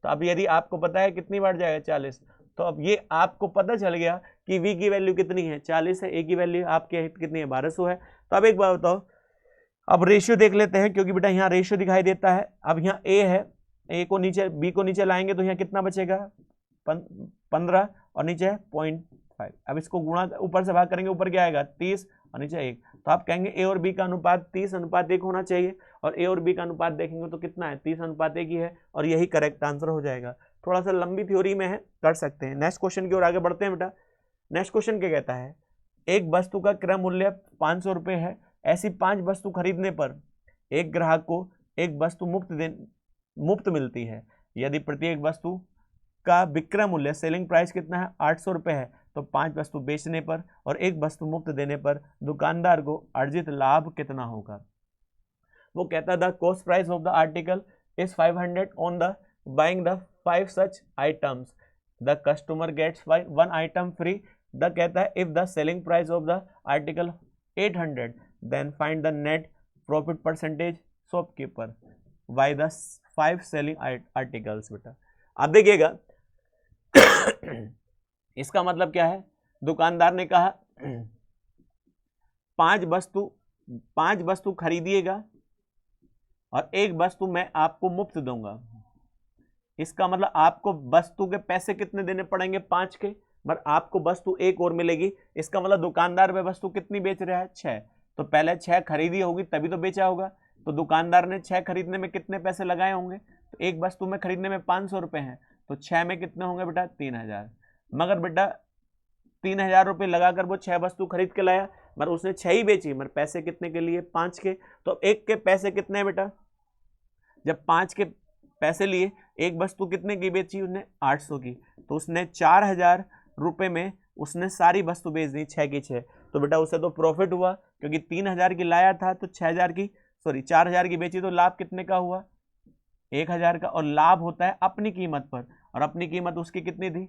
तो अब यदि आपको पता है कितनी बार जाएगा 40, तो अब ये आपको पता चल गया कि v की वैल्यू कितनी है 40 है, a की वैल्यू आपके कितनी है 1200 है। तो अब एक बात बताओ, अब रेशियो देख लेते हैं, क्योंकि बेटा यहाँ रेशियो दिखाई देता है। अब यहाँ a है, a को नीचे, b को नीचे लाएंगे तो यहाँ कितना बचेगा 15, और नीचे है 0.5। अब इसको गुणा ऊपर से भाग करेंगे, ऊपर क्या आएगा 30 और नीचे 1, तो आप कहेंगे a और b का अनुपात 30:1 होना चाहिए, और a और b का अनुपात देखेंगे तो कितना है 30:1 ही है, और यही करेक्ट आंसर हो जाएगा। थोड़ा सा लंबी थ्योरी में है, कर सकते हैं। नेक्स्ट क्वेश्चन की ओर आगे बढ़ते हैं बेटा। नेक्स्ट क्वेश्चन क्या कहता है, एक वस्तु का क्रय मूल्य 500 रुपये है, ऐसी 5 वस्तु खरीदने पर एक ग्राहक को एक वस्तु मुफ्त मिलती है। यदि प्रत्येक वस्तु का विक्रय मूल्य सेलिंग प्राइस कितना है 800 रुपये है, तो 5 वस्तु बेचने पर और एक वस्तु मुफ्त देने पर दुकानदार को अर्जित लाभ कितना होगा। वो कहता the cost price of the article is 500 on the buying the 5 such items, the customer gets 1 item free. The कहता है if the selling price of the article 800 then find the net profit percentage shopkeeper by the 5 selling articles. बेटा आप देखिएगा इसका मतलब क्या है, दुकानदार ने कहा पांच वस्तु खरीदिएगा और एक वस्तु मैं आपको मुफ्त दूंगा। इसका मतलब आपको वस्तु के पैसे कितने देने पड़ेंगे 5 के, पर आपको वस्तु एक और मिलेगी। इसका मतलब दुकानदार वे वस्तु कितनी बेच रहा है 6। तो पहले 6 खरीदी होगी तभी तो बेचा होगा। तो दुकानदार ने 6 खरीदने में कितने पैसे लगाए होंगे, तो एक वस्तु में खरीदने में 500 रुपए हैं, तो 6 में कितने होंगे बेटा 3000। मगर बेटा 3000 रुपये लगाकर वो 6 वस्तु खरीद के लाया, मगर उसने 6 ही बेची, मगर पैसे कितने के लिए 5 के। तो एक के पैसे कितने बेटा, जब 5 के पैसे लिए एक वस्तु कितने की बेची उसने 800 की, तो उसने 4000 रुपये में उसने सारी वस्तु बेच दी 6 की 6। तो बेटा उसे तो प्रॉफिट हुआ, क्योंकि 3000 की लाया था तो 4000 की बेची, तो लाभ कितने का हुआ 1000 का। और लाभ होता है अपनी कीमत पर, और अपनी कीमत उसकी कितनी थी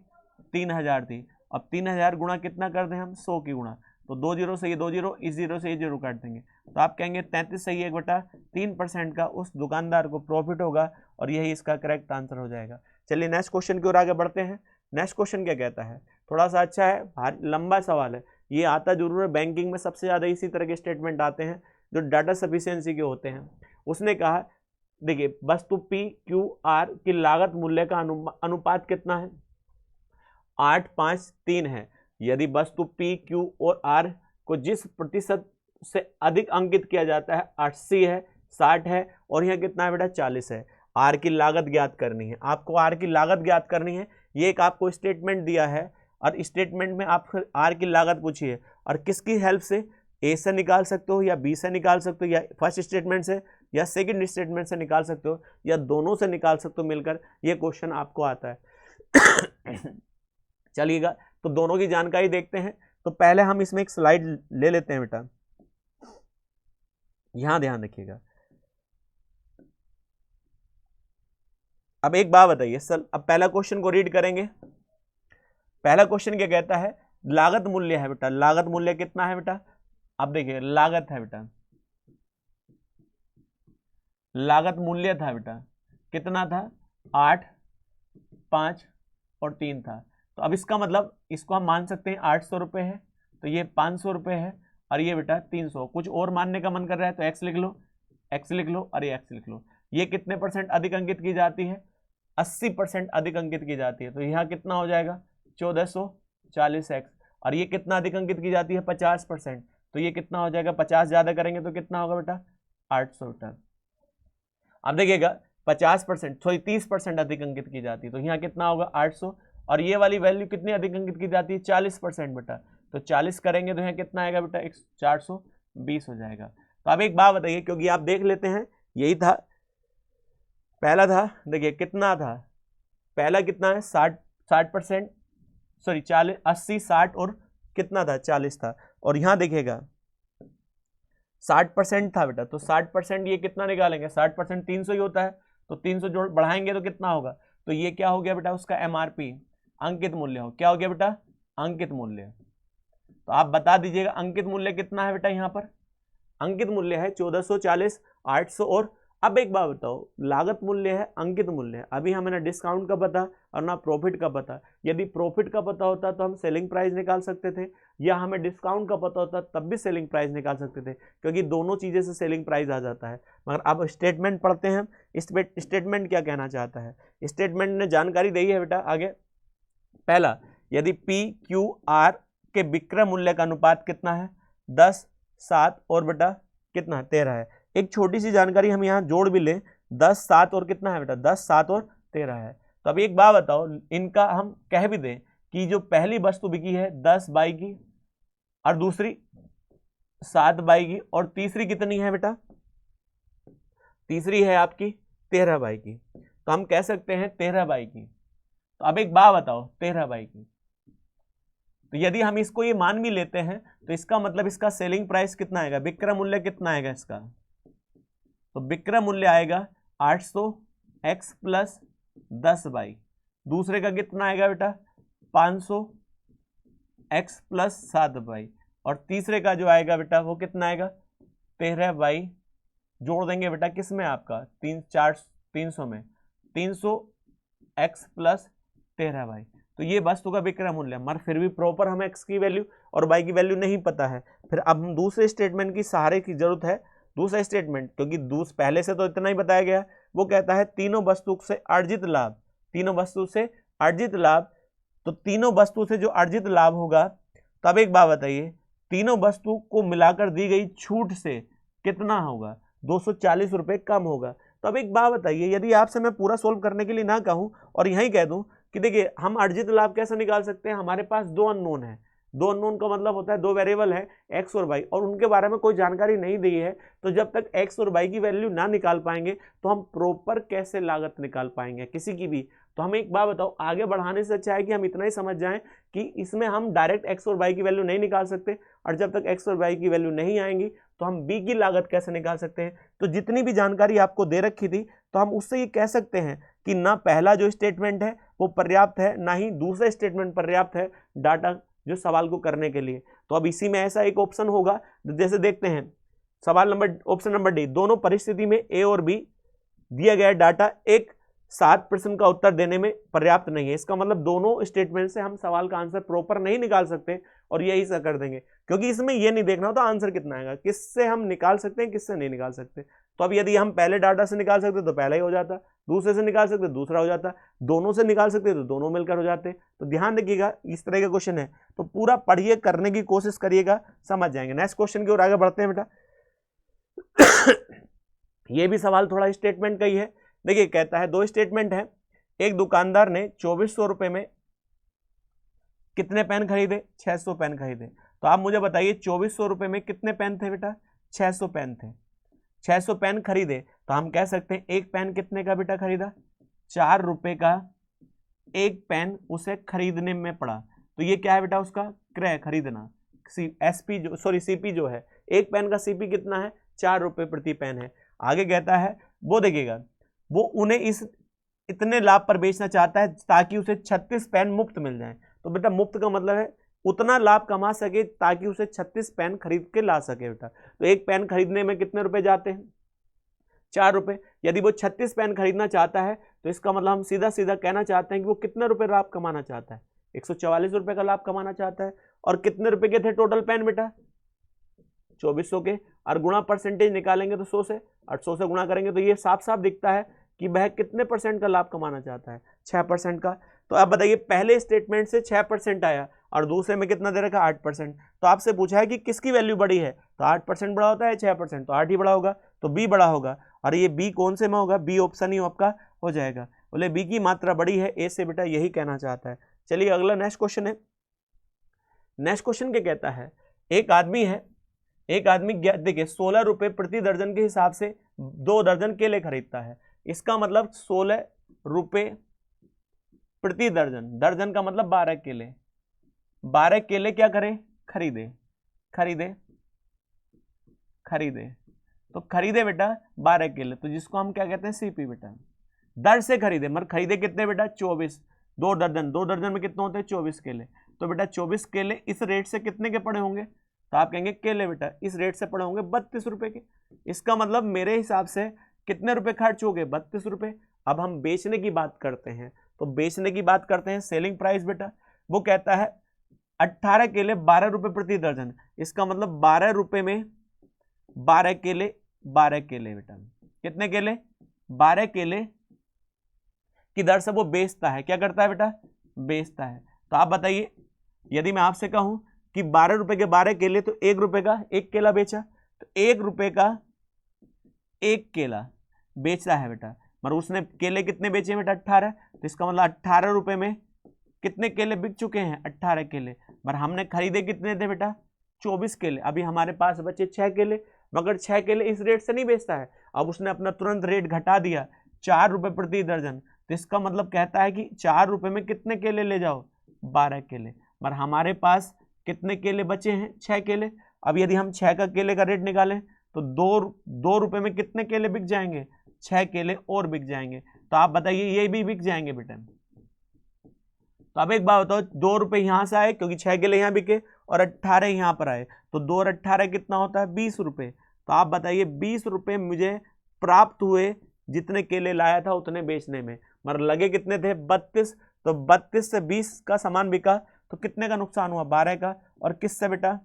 3000 थी। अब 3000 गुणा कितना कर दें हम 100 की गुणा, तो 2 जीरो से ये 2 जीरो, इस जीरो से ये जीरो काट देंगे, तो आप कहेंगे 33 सही है बेटा 3% का उस दुकानदार को प्रॉफिट होगा, और यही इसका करेक्ट आंसर हो जाएगा। चलिए नेक्स्ट क्वेश्चन की ओर आगे बढ़ते हैं। नेक्स्ट क्वेश्चन क्या कहता है, थोड़ा सा अच्छा है, लंबा सवाल है, ये आता जरूर है, बैंकिंग में सबसे ज़्यादा इसी तरह के स्टेटमेंट आते हैं जो डाटा सफिशिएंसी के होते हैं। उसने कहा देखिए वस्तु पी क्यू आर की लागत मूल्य का अनुपात कितना है 8 5 3 है। यदि वस्तु पी क्यू और आर को जिस प्रतिशत से अधिक अंकित किया जाता है 80 है 60 है और यहाँ कितना है बेटा 40 है। आर की लागत ज्ञात करनी है, आपको आर की लागत ज्ञात करनी है। ये एक आपको स्टेटमेंट दिया है और स्टेटमेंट में आप आर की लागत पूछिए, और किसकी हेल्प से, ए से निकाल सकते हो या बी से निकाल सकते हो या फर्स्ट स्टेटमेंट से या सेकंड स्टेटमेंट से निकाल सकते हो या दोनों से निकाल सकते हो मिलकर, ये क्वेश्चन आपको आता है। चलिएगा तो दोनों की जानकारी देखते हैं। तो पहले हम इसमें एक स्लाइड ले लेते हैं बेटा, यहां ध्यान रखिएगा। अब एक बात बताइए सर, अब पहला क्वेश्चन को रीड करेंगे। पहला क्वेश्चन क्या कहता है, लागत मूल्य है बेटा, लागत मूल्य कितना है बेटा, अब देखिए लागत है बेटा, लागत मूल्य था बेटा कितना था 8 5 और 3 था। तो अब इसका मतलब इसको हम मान सकते हैं 800 रुपये है, तो ये 500 रुपये है और ये बेटा 300। कुछ और मानने का मन कर रहा है तो एक्स लिख लो, एक्स लिख लो और ये एक्स लिख लो। ये कितने परसेंट अधिक अंकित की जाती है 80% अधिक अंकित की जाती है, तो यहाँ कितना हो जाएगा 1440x। और ये कितना अधिक अंकित की जाती है 50%, तो ये कितना हो जाएगा 50 ज्यादा करेंगे तो कितना होगा बेटा 800 बेटा। अब देखिएगा 50% सॉरी 30% अधिक अंकित की जाती है, तो यहाँ कितना होगा 800। और ये वाली वैल्यू कितनी अधिक अंकित की जाती है 40% बेटा, तो 40 करेंगे तो यहाँ कितना आएगा बेटा 420 हो जाएगा। तो अब एक बात बताइए, क्योंकि आप देख लेते हैं यही था पहला था, देखिए कितना था पहला कितना है 60% सॉरी 40 80 60 और कितना था 40 था, और यहाँ देखिएगा 60% था बेटा, तो 60% ये कितना निकालेंगे 60% 300 ही होता है, तो 300 जोड़ बढ़ाएंगे तो कितना होगा, तो ये क्या हो गया बेटा उसका एमआरपी अंकित मूल्य हो, क्या हो गया बेटा अंकित मूल्य। तो आप बता दीजिएगा अंकित मूल्य कितना है बेटा, यहाँ पर अंकित मूल्य है 1440 800 और अब एक बात बताओ, लागत मूल्य है अंकित मूल्य है, अभी हमें ना डिस्काउंट का पता और ना प्रॉफिट का पता। यदि प्रॉफिट का पता होता तो हम सेलिंग प्राइस निकाल सकते थे, या हमें डिस्काउंट का पता होता तब भी सेलिंग प्राइस निकाल सकते थे, क्योंकि दोनों चीज़ें से सेलिंग प्राइस आ जाता है। मगर अब स्टेटमेंट पढ़ते हैं, स्टेटमेंट क्या कहना चाहता है। स्टेटमेंट ने जानकारी दी है बेटा आगे, पहला यदि पी क्यू आर के विक्रय मूल्य का अनुपात कितना है 10 7 और बेटा कितना 13 है। एक छोटी सी जानकारी हम यहाँ जोड़ भी लें, 10 7 और कितना है बेटा 10 7 और 13 है। तो अब एक बात बताओ, इनका हम कह भी दें कि जो पहली वस्तु बिकी है 10 बाई की और दूसरी 7 बाई की और तीसरी कितनी है बेटा, तीसरी है आपकी 13 बाई की, तो हम कह सकते हैं 13 बाई की। तो अब एक बात बताओ 13 बाई की, तो यदि हम इसको ये मान भी लेते हैं तो इसका मतलब इसका सेलिंग प्राइस कितना आएगा, विक्रय मूल्य कितना आएगा इसका, तो विक्रय मूल्य आएगा 800x प्लस 10 बाई, दूसरे का कितना आएगा बेटा 500x प्लस 7 बाई, और तीसरे का जो आएगा बेटा वो कितना आएगा 13 बाई। जोड़ देंगे बेटा किस में आपका 300 में 300x प्लस 13 बाई, तो ये वस्तु का विक्रय मूल्य, मगर फिर भी प्रॉपर हमें x की वैल्यू और y की वैल्यू नहीं पता है। फिर अब हम दूसरे स्टेटमेंट की सहारे की जरूरत है। दूसरा स्टेटमेंट, क्योंकि पहले से तो इतना ही बताया गया, वो कहता है तीनों वस्तु से अर्जित लाभ, तीनों वस्तु से अर्जित लाभ। तो तीनों वस्तु से जो अर्जित लाभ होगा, तब एक बात बताइए, तीनों वस्तु को मिलाकर दी गई छूट से कितना होगा, 240 रुपये कम होगा। तो अब एक बात बताइए, यदि आपसे मैं पूरा सोल्व करने के लिए ना कहूं और यहीं कह दूं कि देखिए हम अर्जित लाभ कैसे निकाल सकते हैं, हमारे पास दो अननोन है, दो अननोन का मतलब होता है दो वेरिएबल है एक्स और वाई, और उनके बारे में कोई जानकारी नहीं दी है। तो जब तक एक्स और वाई की वैल्यू ना निकाल पाएंगे तो हम प्रॉपर कैसे लागत निकाल पाएंगे किसी की भी। तो हमें एक बात बताओ, आगे बढ़ाने से अच्छा है कि हम इतना ही समझ जाएं कि इसमें हम डायरेक्ट एक्स और वाई की वैल्यू नहीं निकाल सकते, और जब तक एक्स और वाई की वैल्यू नहीं आएंगी तो हम बी की लागत कैसे निकाल सकते हैं। तो जितनी भी जानकारी आपको दे रखी थी, तो हम उससे ये कह सकते हैं कि ना पहला जो स्टेटमेंट है वो पर्याप्त है, ना ही दूसरा स्टेटमेंट पर्याप्त है डाटा जो सवाल को करने के लिए। तो अब इसी में ऐसा एक ऑप्शन होगा, जैसे देखते हैं सवाल नंबर ऑप्शन नंबर डी, दोनों परिस्थिति में ए और बी दिया गया डाटा एक 7% का उत्तर देने में पर्याप्त नहीं है। इसका मतलब दोनों स्टेटमेंट से हम सवाल का आंसर प्रॉपर नहीं निकाल सकते और यही सा कर देंगे, क्योंकि इसमें यह नहीं देखना होता आंसर कितना आएगा, किससे हम निकाल सकते हैं किससे नहीं निकाल सकते। तो अब यदि हम पहले डाटा से निकाल सकते तो पहला ही हो जाता, दूसरे से निकाल सकते दूसरा हो जाता, दोनों से निकाल सकते तो दोनों मिलकर हो जाते। तो ध्यान रखिएगा, इस तरह का क्वेश्चन है तो पूरा पढ़िए, करने की कोशिश करिएगा, समझ जाएंगे। नेक्स्ट क्वेश्चन की ओर आगे बढ़ते हैं बेटा। ये भी सवाल थोड़ा स्टेटमेंट का ही है। देखिए कहता है दो स्टेटमेंट है, एक दुकानदार ने 2400 रुपए में कितने पेन खरीदे, 600 पेन खरीदे। तो आप मुझे बताइए 2400 रुपए में कितने पेन थे बेटा, 600 पेन थे। 600 पेन खरीदे तो हम कह सकते हैं एक पेन कितने का बेटा खरीदा, 4 रुपए का एक पेन उसे खरीदने में पड़ा। तो ये क्या है बेटा, उसका क्रय, खरीदना। सीपी जो है, एक पेन का सीपी कितना है, 4 रुपए प्रति पेन है। आगे कहता है वो देखिएगा, वो उन्हें इस इतने लाभ पर बेचना चाहता है ताकि उसे 36 पेन मुफ्त मिल जाए। तो बेटा मुफ्त का मतलब है उतना लाभ कमा सके ताकि उसे 36 पेन खरीद के ला सके बेटा। तो एक पेन खरीदने में कितने रुपए जाते हैं, 4 रुपए। यदि वो 36 पेन खरीदना चाहता है तो इसका मतलब हम सीधा सीधा कहना चाहते हैं कि वो कितने रुपए लाभ कमाना चाहता है, 144 रुपए का लाभ कमाना चाहता है। और कितने रुपए के थे टोटल पेन बेटा, 2400 के, और गुणा परसेंटेज निकालेंगे तो 100 से, 800 से गुणा करेंगे तो ये साफ साफ दिखता है कि वह कितने परसेंट का लाभ कमाना चाहता है, 6% का। तो आप बताइए पहले स्टेटमेंट से 6% आया और दूसरे में कितना दे रखा, 8%। तो आपसे पूछा है कि किसकी वैल्यू बड़ी है, तो 8% बड़ा होता है 6%, तो 8 ही बड़ा होगा, तो बी बड़ा होगा। और ये बी कौन से में होगा, बी ऑप्शन ही आपका हो जाएगा। बोले बी की मात्रा बड़ी है ए से, बेटा यही कहना चाहता है। चलिए अगला नेक्स्ट क्वेश्चन है। नेक्स्ट क्वेश्चन क्या कहता है, एक आदमी है, एक आदमी देखिए 16 रुपए प्रति दर्जन के हिसाब से 2 दर्जन केले खरीदता है। इसका मतलब 16 रुपए प्रति दर्जन, दर्जन का मतलब 12 केले, 12 केले क्या करें, खरीदे, खरीदे, खरीदे। तो खरीदे बेटा 12 केले, तो जिसको हम क्या कहते हैं सीपी बेटा। दर से खरीदे, मगर खरीदे कितने बेटा, 24, 2 दर्जन, 2 दर्जन में कितने होते हैं, 24 केले। तो बेटा 24 केले इस रेट से कितने के पड़े होंगे, तो आप कहेंगे केले बेटा इस रेट से पड़े होंगे 32 रुपए के। इसका मतलब मेरे हिसाब से कितने रुपए खर्च हो गए, 32 रुपए। अब हम बेचने की बात करते हैं, तो बेचने की बात करते हैं, सेलिंग प्राइस बेटा वो कहता है 18 केले 12 रुपए प्रति दर्जन। इसका मतलब 12 रुपए में 12 केले, 12 केले बेटा, कितने केले, 12 केले की दर से वो बेचता है। क्या करता है बेटा, बेचता है। तो आप बताइए यदि मैं आपसे कहूं कि 12 रुपए के 12 केले, तो 1 रुपए का 1 केला बेचा, तो 1 रुपए का 1 केला बेचा है बेटा। मगर उसने केले कितने बेचे बेटा, 18। तो इसका मतलब 18 रुपए में कितने केले बिक चुके हैं, 18 केले। मगर हमने खरीदे कितने थे बेटा, 24 केले। अभी हमारे पास बचे 6 केले, मगर 6 केले इस रेट से नहीं बेचता है। अब उसने अपना तुरंत रेट घटा दिया, 4 रुपए प्रति दर्जन। तो इसका मतलब कहता है कि 4 रुपए में कितने केले ले जाओ, 12 केले। मगर हमारे पास कितने केले बचे हैं, 6 केले। अब यदि हम 6 का केले का रेट निकालें तो 2 रुपए में कितने केले बिक जाएंगे, 6 केले और बिक जाएंगे। तो आप बताइए ये भी बिक जाएंगे बेटा। तो अब एक बात बताओ, 2 रुपए यहां से आए क्योंकि 6 केले यहां बिके और 18 यहां पर आए, तो 2 और 18 कितना होता है, 20 रुपए। तो आप बताइए 20 रुपए मुझे प्राप्त हुए जितने केले लाया था उतने बेचने में, मगर लगे कितने थे, 32। तो 32 से 20 का सामान बिका तो कितने का नुकसान हुआ, 12 का। और किससे बेटा,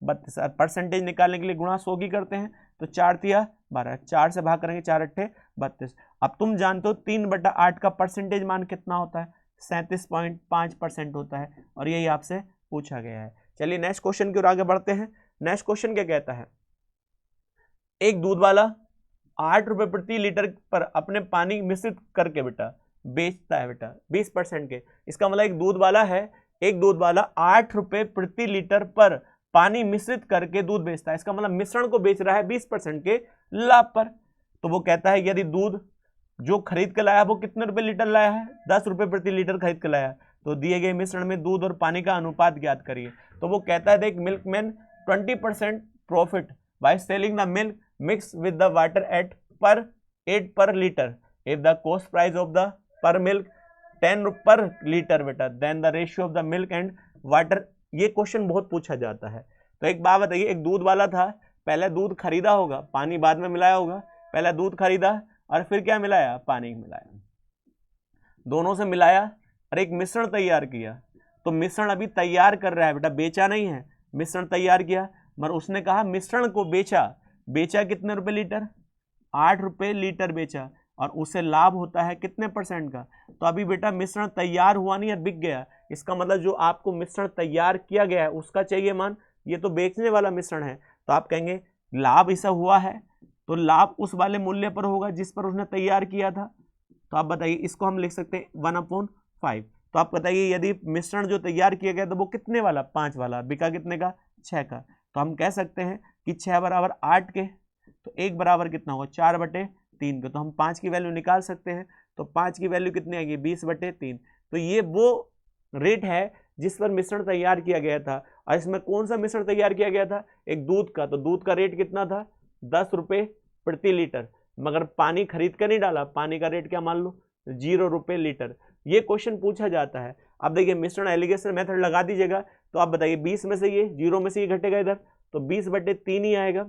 32। परसेंटेज निकालने के लिए गुणा 100 की करते हैं, तो 4 तिया 12, 4 से भाग करेंगे, 4 अट्ठे 32। अब तुम जानते हो 3/8 का परसेंटेज मान कितना होता है, 37.5% होता है, और यही आपसे पूछा गया है। चलिए नेक्स्ट क्वेश्चन की ओर आगे बढ़ते हैं। नेक्स्ट क्वेश्चन क्या कहता है, एक दूध वाला 8 रुपए प्रति लीटर पर अपने पानी मिश्रित करके बेटा बेचता है बेटा 20% के। इसका मतलब एक दूध वाला 8 रुपए प्रति लीटर पर पानी मिश्रित करके दूध बेचता है। इसका मतलब मिश्रण को बेच रहा है 20% के लाभ पर। तो वो कहता है यदि दूध जो खरीद के लाया वो कितने रुपए लीटर लाया है, 10 रुपए प्रति लीटर खरीद के लाया, तो दिए गए मिश्रण में दूध और पानी का अनुपात ज्ञात करिए। तो वो कहता है देख, milkman 20% profit by selling the milk mix with the water at per 8 per litre, if the cost price of the per milk 10 per litre बेटा, then the ratio of the milk and water. ये question बहुत पूछा जाता है। तो एक बात बताइए, एक दूध वाला था, पहले दूध खरीदा होगा, पानी बाद में मिलाया होगा, पहले दूध खरीदा और फिर क्या मिलाया, पानी मिलाया, दोनों से मिलाया और एक मिश्रण तैयार किया। तो मिश्रण अभी तैयार कर रहा है बेटा, बेचा नहीं है, मिश्रण तैयार किया, मगर उसने कहा मिश्रण को बेचा कितने रुपए लीटर, 8 रुपए लीटर बेचा, और उसे लाभ होता है कितने परसेंट का। तो अभी बेटा मिश्रण तैयार हुआ नहीं है, बिक गया। इसका मतलब जो आपको मिश्रण तैयार किया गया है उसका चाहिए मान, ये तो बेचने वाला मिश्रण है। तो आप कहेंगे लाभ ऐसा हुआ है तो लाभ उस वाले मूल्य पर होगा जिस पर उसने तैयार किया था। तो आप बताइए, इसको हम लिख सकते हैं 1/5। तो आप बताइए यदि मिश्रण जो तैयार किया गया तो वो कितने वाला, 5 वाला, बिका कितने का, 6 का। तो हम कह सकते हैं कि 6 बराबर 8 के, तो 1 बराबर कितना होगा, 4/3 के। तो हम 5 की वैल्यू निकाल सकते हैं। तो 5 की वैल्यू कितनी आएगी, 20/3। तो ये वो रेट है जिस पर मिश्रण तैयार किया गया था। और इसमें कौन सा मिश्रण तैयार किया गया था, एक दूध का। तो दूध का रेट कितना था, 10 रुपए प्रति लीटर, मगर पानी खरीद कर नहीं डाला, पानी का रेट क्या मान लो, 0 रुपए लीटर। ये क्वेश्चन पूछा जाता है। अब देखिए मिश्रण एलिगेशन मेथड लगा दीजिएगा, तो आप बताइए 20 में से ये 0 में से ये घटेगा इधर, तो 20/3 ही आएगा।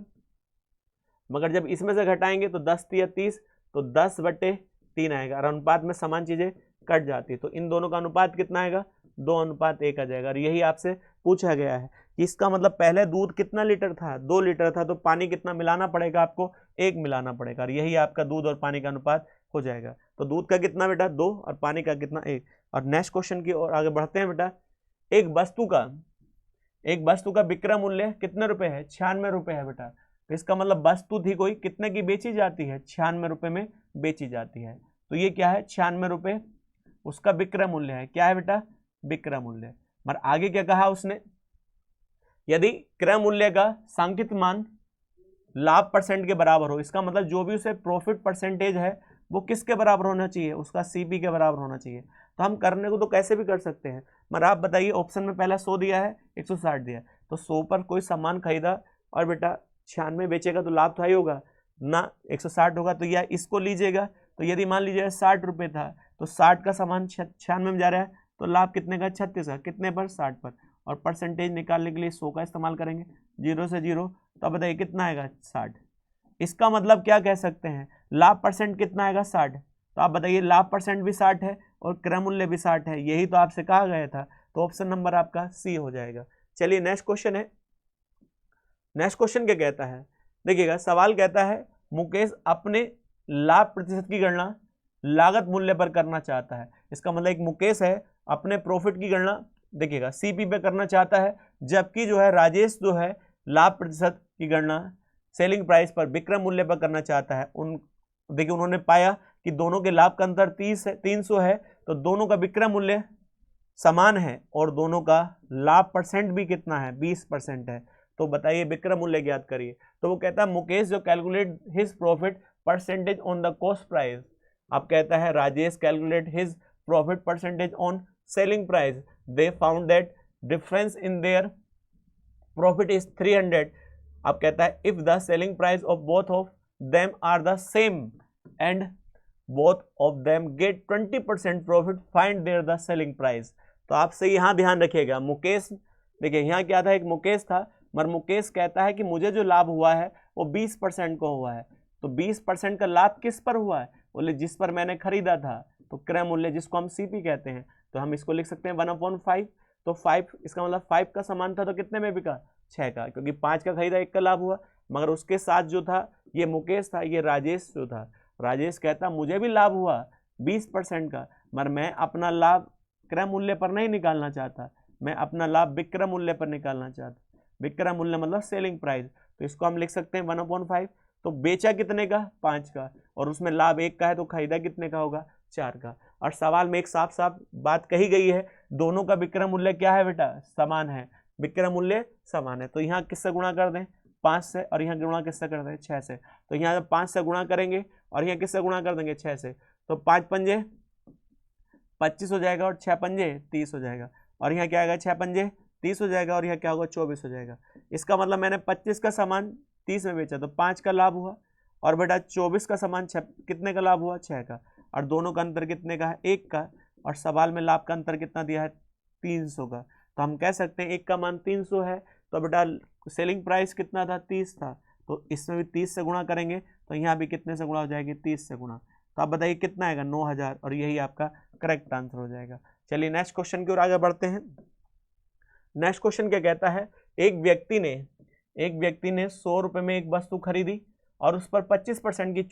मगर जब इसमें से घटाएंगे तो 10 या 30, तो 10/3 आएगा। और अनुपात में समान चीजें कट जाती है, तो इन दोनों का अनुपात कितना आएगा, 2:1 आ जाएगा। और यही आपसे पूछा गया है कि इसका मतलब पहले दूध कितना लीटर था, 2 लीटर था, तो पानी कितना मिलाना पड़ेगा आपको, 1 मिलाना पड़ेगा। और यही आपका दूध और पानी का अनुपात हो जाएगा। तो दूध का कितना बेटा, 2, और पानी का कितना, 1। और नेक्स्ट क्वेश्चन की ओर आगे बढ़ते हैं बेटा। एक वस्तु का विक्रय मूल्य कितने रुपए है, 96 रुपए है बेटा। तो इसका मतलब वस्तु थी कोई, कितने की बेची जाती है, 96 रुपए में बेची जाती है। तो ये क्या है, 96 रुपए उसका विक्रय मूल्य है। क्या है बेटा, विक्रय मूल्य। मगर आगे क्या कहा उसने, यदि क्रय मूल्य का सांकित मान लाभ परसेंट के बराबर हो, इसका मतलब जो भी उसे प्रॉफिट परसेंटेज है वो किसके बराबर होना चाहिए, उसका सीपी के बराबर होना चाहिए। तो हम करने को तो कैसे भी कर सकते हैं, मगर आप बताइए, ऑप्शन में पहला 100 दिया है, 160 दिया है, तो 100 पर कोई सामान खरीदा और बेटा 96 बेचेगा तो लाभ तो ही होगा ना, 160 होगा। तो या इसको लीजिएगा, तो यदि मान लीजिए 60 रुपये था, तो 60 का सामान 96 में जा रहा है, तो लाभ कितने का, 36 का। कितने पर, 60 पर। और परसेंटेज निकालने के लिए 100 का इस्तेमाल करेंगे, 0 से 0, तो अब बताइए कितना आएगा, 60। इसका मतलब क्या कह सकते हैं, लाभ परसेंट कितना आएगा, 60। तो आप बताइए लाभ परसेंट भी 60 है और क्रय मूल्य भी 60 है, यही तो आपसे कहा गया था। तो ऑप्शन नंबर आपका सी हो जाएगा। चलिए नेक्स्ट क्वेश्चन है। नेक्स्ट क्वेश्चन क्या कहता है, देखिएगा सवाल कहता है, मुकेश अपने लाभ प्रतिशत की गणना लागत मूल्य पर करना चाहता है। इसका मतलब एक मुकेश है, अपने प्रॉफिट की गणना देखिएगा सीपी पे करना चाहता है, जबकि जो है राजेश जो है लाभ प्रतिशत की गणना सेलिंग प्राइस पर, विक्रय मूल्य पर करना चाहता है। देखिए उन्होंने पाया कि दोनों के लाभ का अंतर 300 है, तो दोनों का विक्रय मूल्य समान है और दोनों का लाभ परसेंट भी कितना है, 20% है। तो बताइए विक्रय मूल्य ज्ञात करिए। तो वो कहता है मुकेश जो calculate his profit percentage on the cost price, अब कहता है Rajesh calculate his profit percentage on selling price, they found that difference in their profit is 300। अब कहता है if the selling price of both of them are the same and both of them get 20% profit, find their the selling price. तो आपसे यहाँ ध्यान रखिएगा, मुकेश, देखिए यहाँ क्या था, एक मुकेश था, मगर मुकेश कहता है कि मुझे जो लाभ हुआ है वो 20% को हुआ है। तो 20% का लाभ किस पर हुआ है, बोले जिस पर मैंने खरीदा था, तो क्रय मूल्य जिसको हम सीपी कहते हैं, तो हम इसको लिख सकते हैं 1/5। तो 5 इसका मतलब 5 का सामान था तो कितने में बिका, 6 का, क्योंकि 5 का खरीदा 1 का लाभ हुआ। मगर उसके साथ जो था ये मुकेश था, ये राजेश जो था, राजेश कहता मुझे भी लाभ हुआ 20% का, मगर मैं अपना लाभ क्रय मूल्य पर नहीं निकालना चाहता, मैं अपना लाभ विक्रय मूल्य पर निकालना चाहता। विक्रय मूल्य मतलब सेलिंग प्राइस, तो इसको हम लिख सकते हैं 1/5। तो बेचा कितने का, 5 का, और उसमें लाभ 1 का है तो खरीदा कितने का होगा, 4 का। और सवाल में एक साफ साफ बात कही गई है, दोनों का विक्रय मूल्य क्या है बेटा, समान है, विक्रय मूल्य समान है। तो यहाँ किससे गुणा कर दें, 5 से, और यहाँ गुणा किससे कर दें, 6 से। तो यहाँ 5 से गुणा करेंगे और यहाँ किससे गुणा कर देंगे, 6 से। तो 5 पंजे 25 हो जाएगा और 6 पंजे 30 हो जाएगा, और यहाँ क्या आएगा, 6 पंजे 30 हो जाएगा, और यहाँ क्या होगा, 24 हो जाएगा। इसका मतलब मैंने 25 का सामान 30 में बेचा तो 5 का लाभ हुआ, और बेटा 24 का सामान कितने का लाभ हुआ, 6 का, और दोनों का अंतर कितने का है, 1 का, और सवाल में लाभ का अंतर कितना दिया है, 300 का। तो हम कह सकते हैं 1 का मान 300 है, तो बेटा सेलिंग प्राइस कितना था, 30 था, तो इसमें भी 30 से गुणा करेंगे, तो यहाँ भी कितने से गुणा हो जाएगी, 30 से गुणा। तो आप बताइए कितना आएगा, 9000, और यही आपका करेक्ट आंसर हो जाएगा। चलिए नेक्स्ट क्वेश्चन की ओर आगे बढ़ते हैं। नेक्स्ट क्वेश्चन क्या कहता है, एक व्यक्ति ने 100 रुपये में एक वस्तु खरीदी और उस पर 25% की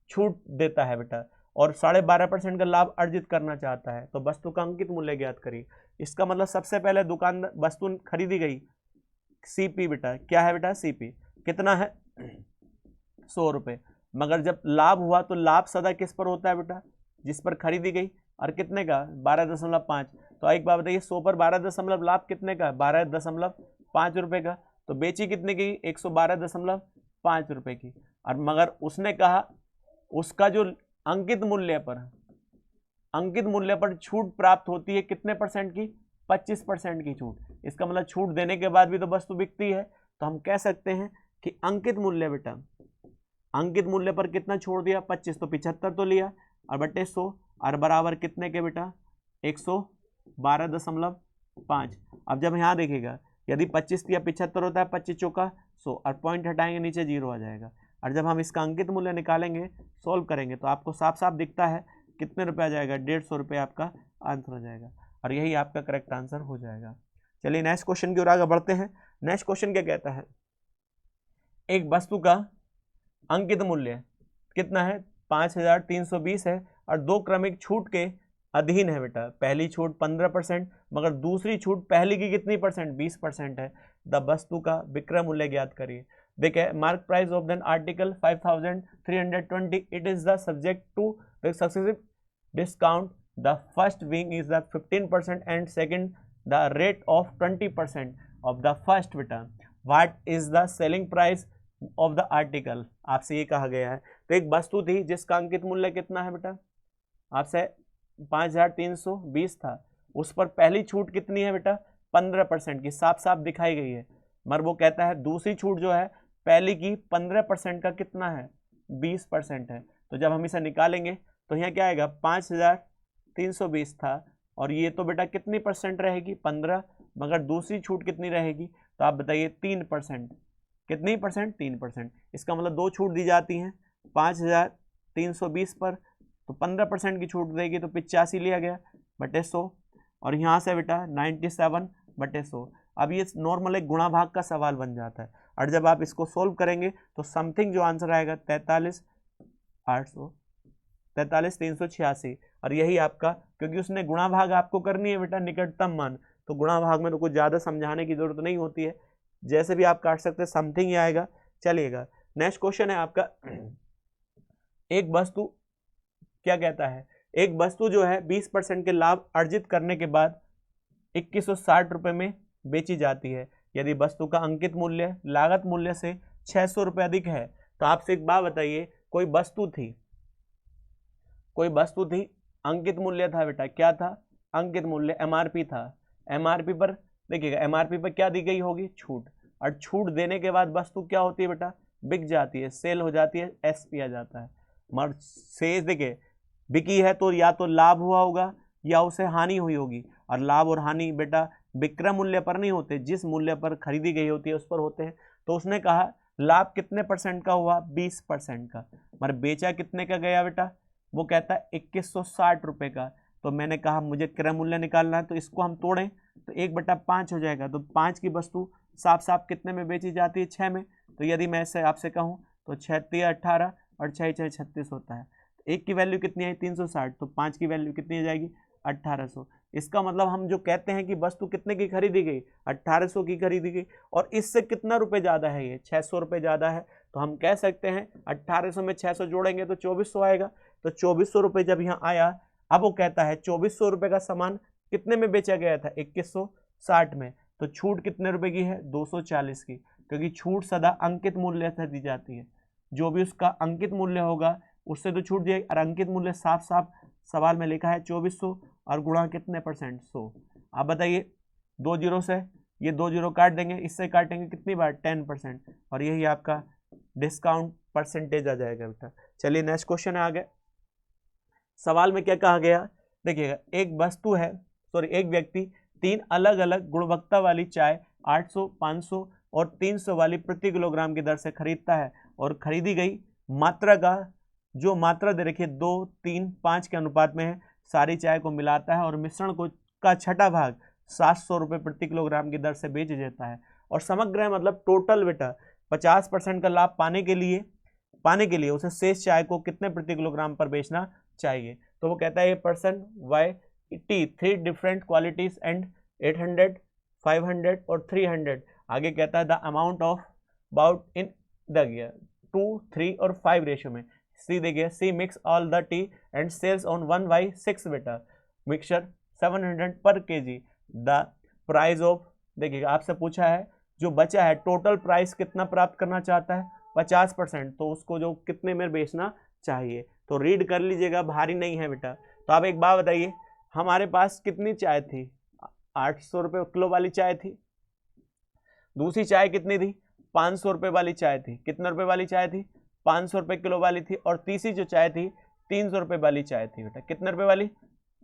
छूट देता है बेटा, और 12.5% का लाभ अर्जित करना चाहता है, तो वस्तु का अंकित मूल्य ज्ञात करिए। इसका मतलब सबसे पहले दुकानदार वस्तु खरीदी गई, सीपी बेटा, क्या है बेटा, सीपी कितना है, 100 रुपये, मगर जब लाभ हुआ तो लाभ सदा किस पर होता है बेटा, जिस पर खरीदी गई, और कितने का, 12.5। तो एक बात बताइए, 100 पर 12 लाभ कितने का, 12.5 रुपये का, तो बेची कितने की, 112.5 रुपये की, और मगर उसने कहा उसका जो अंकित मूल्य पर छूट प्राप्त होती है कितने परसेंट की, 25% की छूट। इसका मतलब छूट देने के बाद भी तो वस्तु बिकती है, तो हम कह सकते हैं कि अंकित मूल्य बेटा, अंकित मूल्य पर कितना छोड़ दिया, 25, तो 75 तो लिया, और बटे 100, और बराबर कितने के बेटा, 112.5। अब जब यहाँ देखिएगा, यदि 25 या 75 होता है, 25 चौका 100, और पॉइंट हटाएंगे नीचे 0 आ जाएगा। और जब हम इसका अंकित मूल्य निकालेंगे, सोल्व करेंगे, तो आपको साफ साफ दिखता है कितने रुपये आ जाएगा, 150 रुपये आपका आंसर हो जाएगा, और यही आपका करेक्ट आंसर हो जाएगा। चलिए नेक्स्ट क्वेश्चन की ओर आगे बढ़ते हैं। नेक्स्ट क्वेश्चन क्या कहता है, एक वस्तु का अंकित मूल्य कितना है, 5320 है, और 2 क्रमिक छूट के अधीन है बेटा। पहली छूट 15%, मगर दूसरी छूट पहली की कितनी परसेंट, 20% है। द वस्तु का विक्रय मूल्य ज्ञात करिए। देखिए, mark price of than article 5320, it is the subject to the successive discount, the first being is the 15% and second the rate of 20% of the first बेटा। What is the selling price of the article, आपसे ये कहा गया है। तो एक वस्तु थी जिसका अंकित मूल्य कितना है बेटा, आपसे 5320 था, उस पर पहली छूट कितनी है बेटा, 15% की, साफ साफ दिखाई गई है। मगर वो कहता है दूसरी छूट जो है पहली की 15% का कितना है, 20% है। तो जब हम इसे निकालेंगे तो यहाँ क्या आएगा, 5320 था, और ये तो बेटा कितनी परसेंट रहेगी, 15, मगर दूसरी छूट कितनी रहेगी, तो आप बताइए 3%। कितनी परसेंट, 3%। इसका मतलब 2 छूट दी जाती हैं 5320 पर, तो 15% की छूट देगी, तो 85 लिया गया बटे 100, और यहाँ से बेटा 97 बटे 100। अब ये नॉर्मल एक गुणा भाग का सवाल बन जाता है, और जब आप इसको सोल्व करेंगे तो समथिंग जो आंसर आएगा 43,386, और यही आपका, क्योंकि उसने गुणा भाग आपको करनी है बेटा निकटतम मान, तो गुणा भाग में तो कुछ ज़्यादा समझाने की जरूरत नहीं होती है, जैसे भी आप काट सकते हैं, समथिंग ही आएगा। चलिएगा नेक्स्ट क्वेश्चन है आपका, एक वस्तु क्या कहता है, एक वस्तु जो है 20% के लाभ अर्जित करने के बाद 2160 रुपये में बेची जाती है, यदि वस्तु का अंकित मूल्य लागत मूल्य से 600 रुपये अधिक है। तो आपसे एक बात बताइए, कोई वस्तु थी, अंकित मूल्य था बेटा, क्या था, अंकित मूल्य, एमआरपी था। एमआरपी पर देखिएगा, एमआरपी पर क्या दी गई होगी, छूट, और छूट देने के बाद वस्तु क्या होती है बेटा, बिक जाती है, सेल हो जाती है, एसपी आ जाता है। मगर शेष देखिए, बिकी है तो या तो लाभ हुआ होगा या उसे हानि हुई होगी, और लाभ और हानि बेटा विक्रय मूल्य पर नहीं होते, जिस मूल्य पर खरीदी गई होती है उस पर होते हैं। तो उसने कहा लाभ कितने परसेंट का हुआ, 20% का, मगर बेचा कितने का गया बेटा, वो कहता है 2160 रुपये का। तो मैंने कहा मुझे क्रय मूल्य निकालना है, तो इसको हम तोड़ें तो 1/5 हो जाएगा। तो 5 की वस्तु साफ साफ कितने में बेची जाती है? 6 में। तो यदि मैं ऐसे आपसे कहूँ तो 6 × 18 और 6 × 6 36 होता है। तो 1 की वैल्यू कितनी आई? 360। तो 5 की वैल्यू कितनी आ जाएगी? 1800। इसका मतलब हम जो कहते हैं कि वस्तु कितने की खरीदी गई? 1800 की खरीदी गई। और इससे कितना रुपए ज़्यादा है? ये 600 रुपये ज़्यादा है। तो हम कह सकते हैं 1800 में 600 जोड़ेंगे तो 2400 आएगा। तो 2400 रुपये जब यहाँ आया, अब वो कहता है 2400 रुपये का सामान कितने में बेचा गया था? 2160 में। तो छूट कितने रुपए की है? 240 की, क्योंकि छूट सदा अंकित मूल्य से दी जाती है। जो भी उसका अंकित मूल्य होगा उससे तो छूट जाएगी। और अंकित मूल्य साफ साफ सवाल में लिखा है 2400 और गुणा कितने परसेंट? 100। आप बताइए, 2 जीरो से ये 2 जीरो काट देंगे, इससे काटेंगे कितनी बार? 10%। और यही आपका डिस्काउंट परसेंटेज आ जाएगा बेटा। चलिए नेक्स्ट क्वेश्चन है आगे। सवाल में क्या कहा गया? देखिएगा, एक वस्तु है, एक व्यक्ति 3 अलग अलग गुणवत्ता वाली चाय 800, 500 और 300 वाली प्रति किलोग्राम की दर से खरीदता है, और खरीदी गई मात्रा का जो मात्रा दे रखी है 2, 3, 5 के अनुपात में है, सारी चाय को मिलाता है और मिश्रण को का छठा भाग 700 रुपये प्रति किलोग्राम की दर से बेच देता है। और समग्र मतलब टोटल बेटा 50% का लाभ पाने के लिए उसे शेष चाय को कितने प्रति किलोग्राम पर बेचना चाहिए? तो वो कहता है a person why tea 3 different qualities and 800, 500 और 300। आगे कहता है the amount of about in the 2, 3 और 5 रेशियो में। सी देखिए, see mix all the tea and sells on 1/6 बेटा मिक्सचर 700 पर केजी। द प्राइस ऑफ, देखिएगा आपसे पूछा है जो बचा है टोटल प्राइस कितना प्राप्त करना चाहता है? 50%। तो उसको जो कितने में बेचना चाहिए? तो रीड कर लीजिएगा, भारी नहीं है बेटा। तो आप एक बात बताइए, हमारे पास कितनी चाय थी? 800 रुपये किलो वाली चाय थी। दूसरी चाय कितनी थी? 500 रुपये वाली चाय थी। कितने रुपए वाली चाय थी? 500 रुपये किलो वाली थी। और तीसरी जो चाय थी 300 रुपये वाली चाय थी बेटा। कितने रुपए वाली?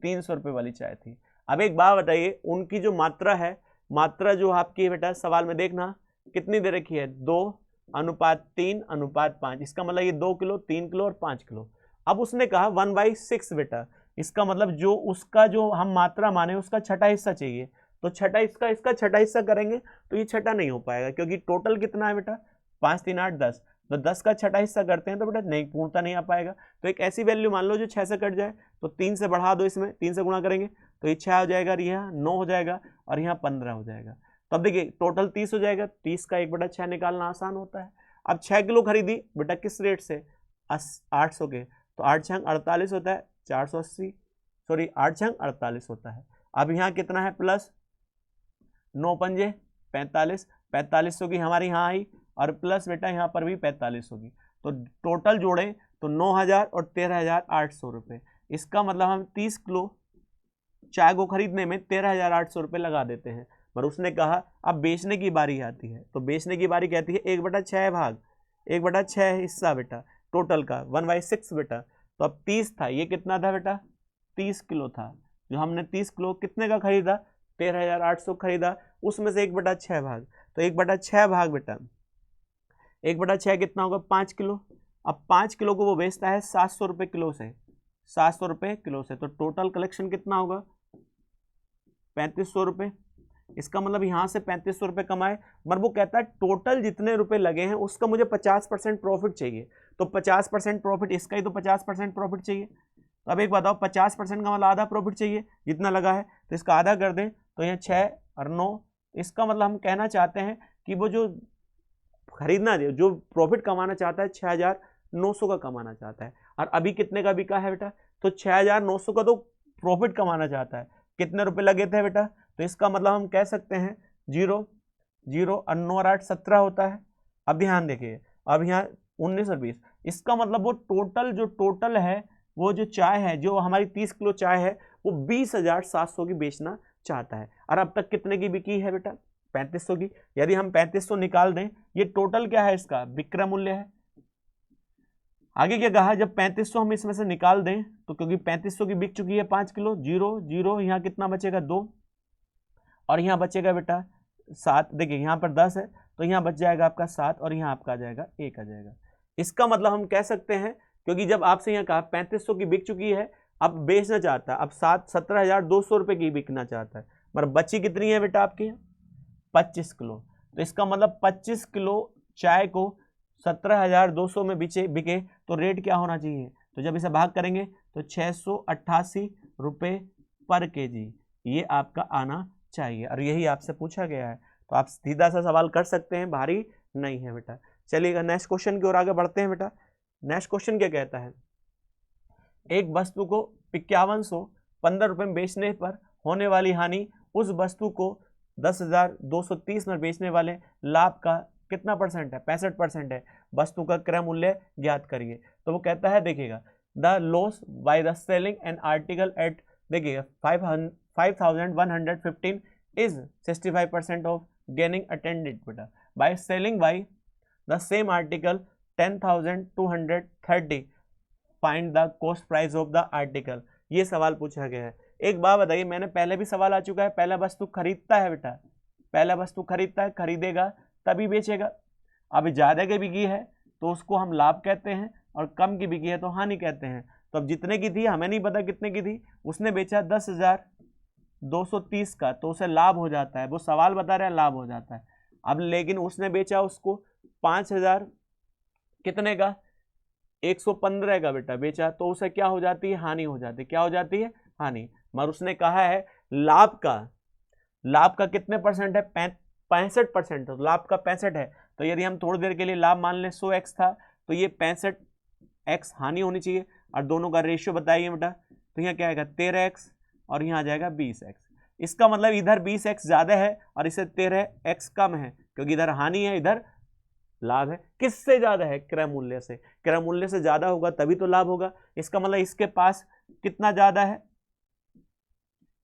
300 रुपये वाली चाय थी। अब एक बात बताइए, उनकी जो मात्रा है, मात्रा जो आपकी है बेटा सवाल में देखना कितनी दे रखी है? 2:3:5। इसका मतलब ये 2 किलो, 3 किलो और 5 किलो। अब उसने कहा 1/6 बेटा, इसका मतलब जो उसका जो हम मात्रा माने उसका छठा हिस्सा चाहिए। तो छठा इसका छठा हिस्सा करेंगे तो ये छठा नहीं हो पाएगा, क्योंकि टोटल कितना है बेटा? 5 3 8 10। तो 10 का छठा हिस्सा करते हैं तो बेटा नहीं, पूर्णता नहीं आ पाएगा। तो एक ऐसी वैल्यू मान लो जो 6 से कट जाए, तो 3 से बढ़ा दो, इसमें 3 से गुणा करेंगे तो ये 6 हो जाएगा, और यहाँ 9 हो जाएगा, और यहाँ 15 हो जाएगा। तब देखिए टोटल 30 हो जाएगा। 30 का 1/6 निकालना आसान होता है। अब 6 किलो खरीदी बेटा किस रेट से? 800 के। तो 8 6 48 होता है, 480, 8 6 48 होता है। अब यहाँ कितना है? प्लस 9 पंजे 45, 4500 की हमारी यहाँ आई, और प्लस बेटा यहाँ पर भी 45 होगी। तो टोटल जोड़े तो 9000 और 13800 रुपये। इसका मतलब हम 30 किलो चाय को खरीदने में 13800 रुपये लगा देते हैं। पर उसने कहा अब बेचने की बारी आती है। तो बेचने की बारी कहती है 1/6 भाग, 1/6 हिस्सा बेटा टोटल का 1/6 बेटा। तो अब 30 था, ये कितना था बेटा? 30 किलो था। जो हमने 30 किलो कितने का खरीदा? 13800 खरीदा, उसमें से 1/6 भाग। तो 1/6 भाग बेटा 1/6 कितना होगा? 5 किलो। अब 5 किलो को वो बेचता है 700 रुपये किलो से, 700 रुपये किलो से। तो टोटल कलेक्शन कितना होगा? 3500 रुपये। इसका मतलब यहाँ से 3500 रुपये कमाए, मगर वो कहता है टोटल जितने रुपए लगे हैं उसका मुझे 50% प्रॉफिट चाहिए। तो 50% प्रॉफिट, इसका ही तो 50% प्रॉफिट चाहिए। तो अब एक बताओ, 50% का मतलब आधा प्रॉफिट चाहिए जितना लगा है, तो इसका आधा कर दें तो यहाँ 6 और 9। इसका मतलब हम कहना चाहते हैं कि वो जो खरीदना जो प्रॉफिट कमाना चाहता है 6900 का कमाना चाहता है। और अभी कितने का बिका है बेटा? तो 6900 का तो प्रॉफिट कमाना चाहता है। कितने रुपए लगे थे बेटा? तो इसका मतलब हम कह सकते हैं 0 0 और 9 और 8 17 होता है। अब ध्यान देखिए, अब यहाँ 19 और 20, इसका मतलब वो टोटल है, वो जो चाय है, जो हमारी 30 किलो चाय है, वो 20,700 की बेचना चाहता है। और अब तक कितने की बिकी है बेटा? 3500 की। यदि हम 3500 निकाल दें, ये टोटल क्या है? इसका विक्रय मूल्य है। आगे क्या कहा? जब 3500 हम इसमें से निकाल दें, तो क्योंकि 3500 की बिक चुकी है 5 किलो, 0 0, यहाँ कितना बचेगा? 2, और यहाँ बचेगा बेटा 7। देखिए यहाँ पर 10 है, तो यहाँ बच जाएगा आपका 7, और यहाँ आपका आ जाएगा 1 आ जाएगा। इसका मतलब हम कह सकते हैं क्योंकि जब आपसे यहाँ कहा 3500 की बिक चुकी है, अब बेचना चाहता है, अब 17,200 रुपये की बिकना चाहता है, मगर बची कितनी है बेटा आपकी 25 किलो। तो इसका मतलब 25 किलो चाय को 17,200 में बिके तो रेट क्या होना चाहिए, तो जब इसे भाग करेंगे तो 688 रुपये पर केजी ये आपका आना चाहिए, और यही आपसे पूछा गया है। तो आप सीधा सा सवाल कर सकते हैं, भारी नहीं है बेटा। चलिएगा नेक्स्ट क्वेश्चन की ओर आगे बढ़ते हैं बेटा। नेक्स्ट क्वेश्चन क्या कहता है, एक वस्तु को 5115 रुपये में बेचने पर होने वाली हानि उस वस्तु को 10,230 में बेचने वाले लाभ का कितना परसेंट है, 65% है। वस्तु का क्रय मूल्य ज्ञात करिए। तो वो कहता है देखिएगा, the loss by the selling an article at, देखिएगा 5,115 इज 65% ऑफ गेनिंग अटेंडेड बेटा, by selling by the same article 10,230 find the cost price of the article. ये सवाल पूछा गया है। एक बात बताइए, मैंने पहले भी सवाल आ चुका है, पहला वस्तु खरीदता है बेटा, पहला वस्तु खरीदता है, खरीदेगा तभी बेचेगा। अब ज्यादा की बिकी है तो उसको हम लाभ कहते हैं, और कम की बिकी है तो हानि कहते हैं। तो अब जितने की थी, हमें नहीं पता कितने की थी, उसने बेचा 10,230 का, तो उसे लाभ हो जाता है, वो सवाल बता रहा है लाभ हो जाता है। अब लेकिन उसने बेचा उसको 5,000 कितने का, 115 का बेटा बेचा, तो उसे क्या हो जाती है, हानि हो जाती है। क्या हो जाती है, हानि। मगर उसने कहा है लाभ का कितने परसेंट है, 65%। तो लाभ का 65 है, तो यदि हम थोड़ी देर के लिए लाभ मान लें 100x था, तो ये 65x हानि होनी चाहिए। और दोनों का रेशियो बताइए बेटा, तो यहाँ क्या आएगा 13x और यहाँ आ जाएगा 20x। इसका मतलब इधर 20x ज्यादा है और इसे 13x कम है, क्योंकि इधर हानि है इधर लाभ है। किससे ज्यादा है, क्रय मूल्य से। क्रय मूल्य से ज्यादा होगा तभी तो लाभ होगा। इसका मतलब इसके पास कितना ज्यादा है,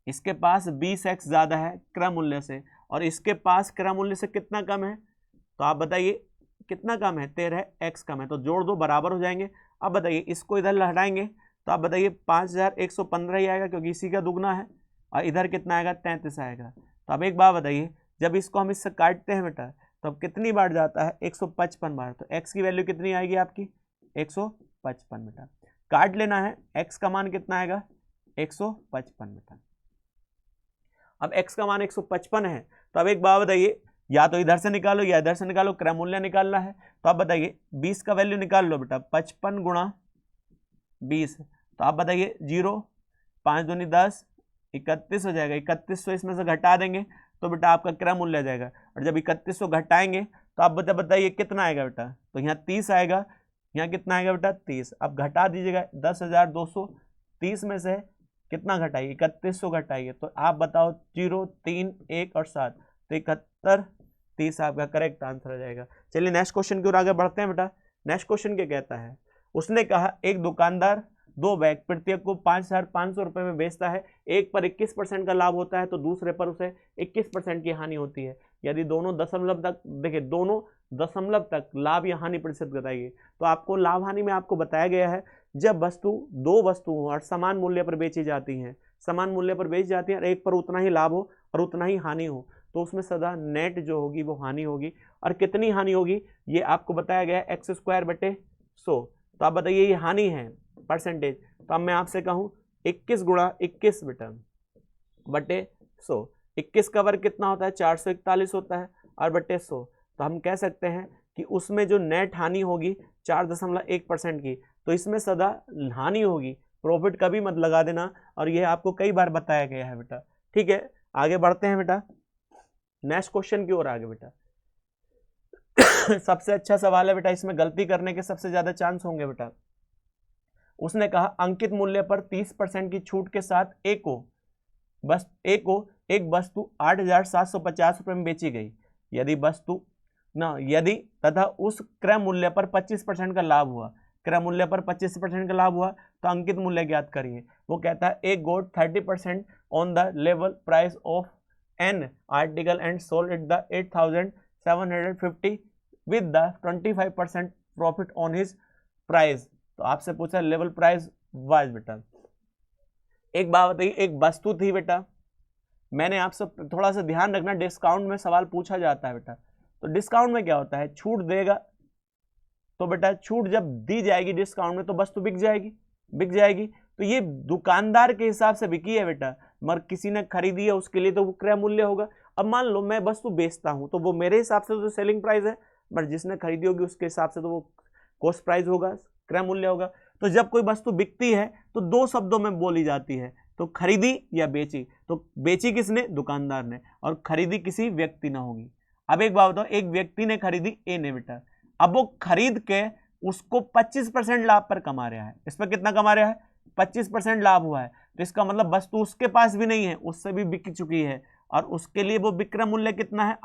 इसके पास 20x ज्यादा है क्रय मूल्य से, और इसके पास क्रय मूल्य से कितना कम है, तो आप बताइए कितना कम है, 13x कम है। तो जोड़ दो, बराबर हो जाएंगे। अब बताइए इसको इधर हटाएंगे तो आप बताइए 5,115 ही आएगा, क्योंकि इसी का दुगना है, और इधर कितना आएगा 33 आएगा। तो अब एक बात बताइए, जब इसको हम इससे काटते हैं बेटा तो अब कितनी बार जाता है, 155 बार। तो x की वैल्यू कितनी आएगी आपकी 155 बेटा। काट लेना है, x का मान कितना आएगा 155 बेटा। अब x का मान 155 है, तो अब एक बात बताइए, या तो इधर से निकालो या इधर से निकालो, क्रय मूल्य निकालना है। तो आप बताइए 20 का वैल्यू निकाल लो बेटा, 55 गुणा 20, तो आप बताइए 0, 5 दूनी 10, 31 हो जाएगा। 3100 इसमें से घटा देंगे तो बेटा आपका क्रय मूल्य आ जाएगा, और जब 3100 घटाएंगे तो आप बताइए कितना आएगा बेटा, तो यहाँ 30 आएगा, यहाँ कितना आएगा बेटा 30। अब घटा दीजिएगा 10,230 में से कितना घटाइए, 3100 घटाइए, तो आप बताओ 0, 3, 1 और 7, तो 71, 30 आपका करेक्ट आंसर आ जाएगा। चलिए नेक्स्ट क्वेश्चन की ओर आगे बढ़ते हैं बेटा। नेक्स्ट क्वेश्चन क्या कहता है, उसने कहा एक दुकानदार 2 बैग प्रत्येक को 5,500 रुपये में बेचता है, एक पर 21% का लाभ होता है तो दूसरे पर उसे 21% की हानि होती है। यदि दोनों दशमलव तक, देखिए दोनों दशमलव तक लाभ या हानि प्रतिशत बताइए। तो आपको लाभ हानि में आपको बताया गया है, जब दो वस्तु हो और समान मूल्य पर बेची जाती हैं, समान मूल्य पर बेची जाती है और एक पर उतना ही लाभ हो और उतना ही हानि हो, तो उसमें सदा नेट जो होगी वो हानि होगी। और कितनी हानि होगी ये आपको बताया गया है, x²/100। तो आप बताइए ये हानि है परसेंटेज, तो अब मैं आपसे कहूं 21 गुणा 21 बेटा बटे 100। 21 का वर्ग कितना होता है 441 होता है, और बटे 100, तो हम कह सकते हैं कि उसमें जो नेट हानि होगी 4.1% की, तो इसमें सदा हानि होगी। प्रॉफिट कभी मत लगा देना, और यह आपको कई बार बताया गया है बेटा। ठीक है, आगे बढ़ते हैं बेटा नेक्स्ट क्वेश्चन की ओर आगे बेटा। सबसे अच्छा सवाल है बेटा, इसमें गलती करने के सबसे ज्यादा चांस होंगे बेटा। उसने कहा अंकित मूल्य पर 30% की छूट के साथ एक वस्तु 8,750 रुपये में बेची गई, यदि तथा उस क्रय मूल्य पर 25% का लाभ हुआ, क्रय मूल्य पर 25% का लाभ हुआ, तो अंकित मूल्य ज्ञात करिए। वो कहता है एक गोट 30% on the level price of an article and sold at the 8,750 with the 25% profit on his price. तो आपसे पूछा लेवल प्राइस वाइज बेटा। एक बात बताइए, एक वस्तु थी बेटा, मैंने आपसे थोड़ा सा ध्यान रखना, डिस्काउंट में सवाल पूछा जाता है बेटा। तो डिस्काउंट में क्या होता है, छूट देगा तो बेटा छूट जब दी जाएगी डिस्काउंट में तो वस्तु बिक जाएगी। तो ये दुकानदार के हिसाब से बिकी है बेटा, मगर किसी ने खरीदी है उसके लिए तो वो क्रय मूल्य होगा। अब मान लो मैं वस्तु बेचता हूं तो वो मेरे हिसाब से तो सेलिंग प्राइस है, बट जिसने खरीदी होगी उसके हिसाब से तो वो कॉस्ट प्राइस होगा, क्रय मूल्य होगा। तो जब कोई वस्तु बिकती है तो दो शब्दों में बोली जाती है, तो खरीदी या बेची। तो बेची किसने? दुकानदार ने, और खरीदी किसी व्यक्ति ने होगी। अब एक बात बताओ, एक व्यक्ति ने खरीदी ए ने बेटा, अब वो खरीद के उसको 25% लाभ पर कमा रहा है। इस पर कितना कमा रहा है? 25% लाभ हुआ है। तो इसका मतलब वस्तु उसके पास भी नहीं है, उससे भी बिक चुकी है, और उसके लिए वो विक्रय मूल्य कितना है?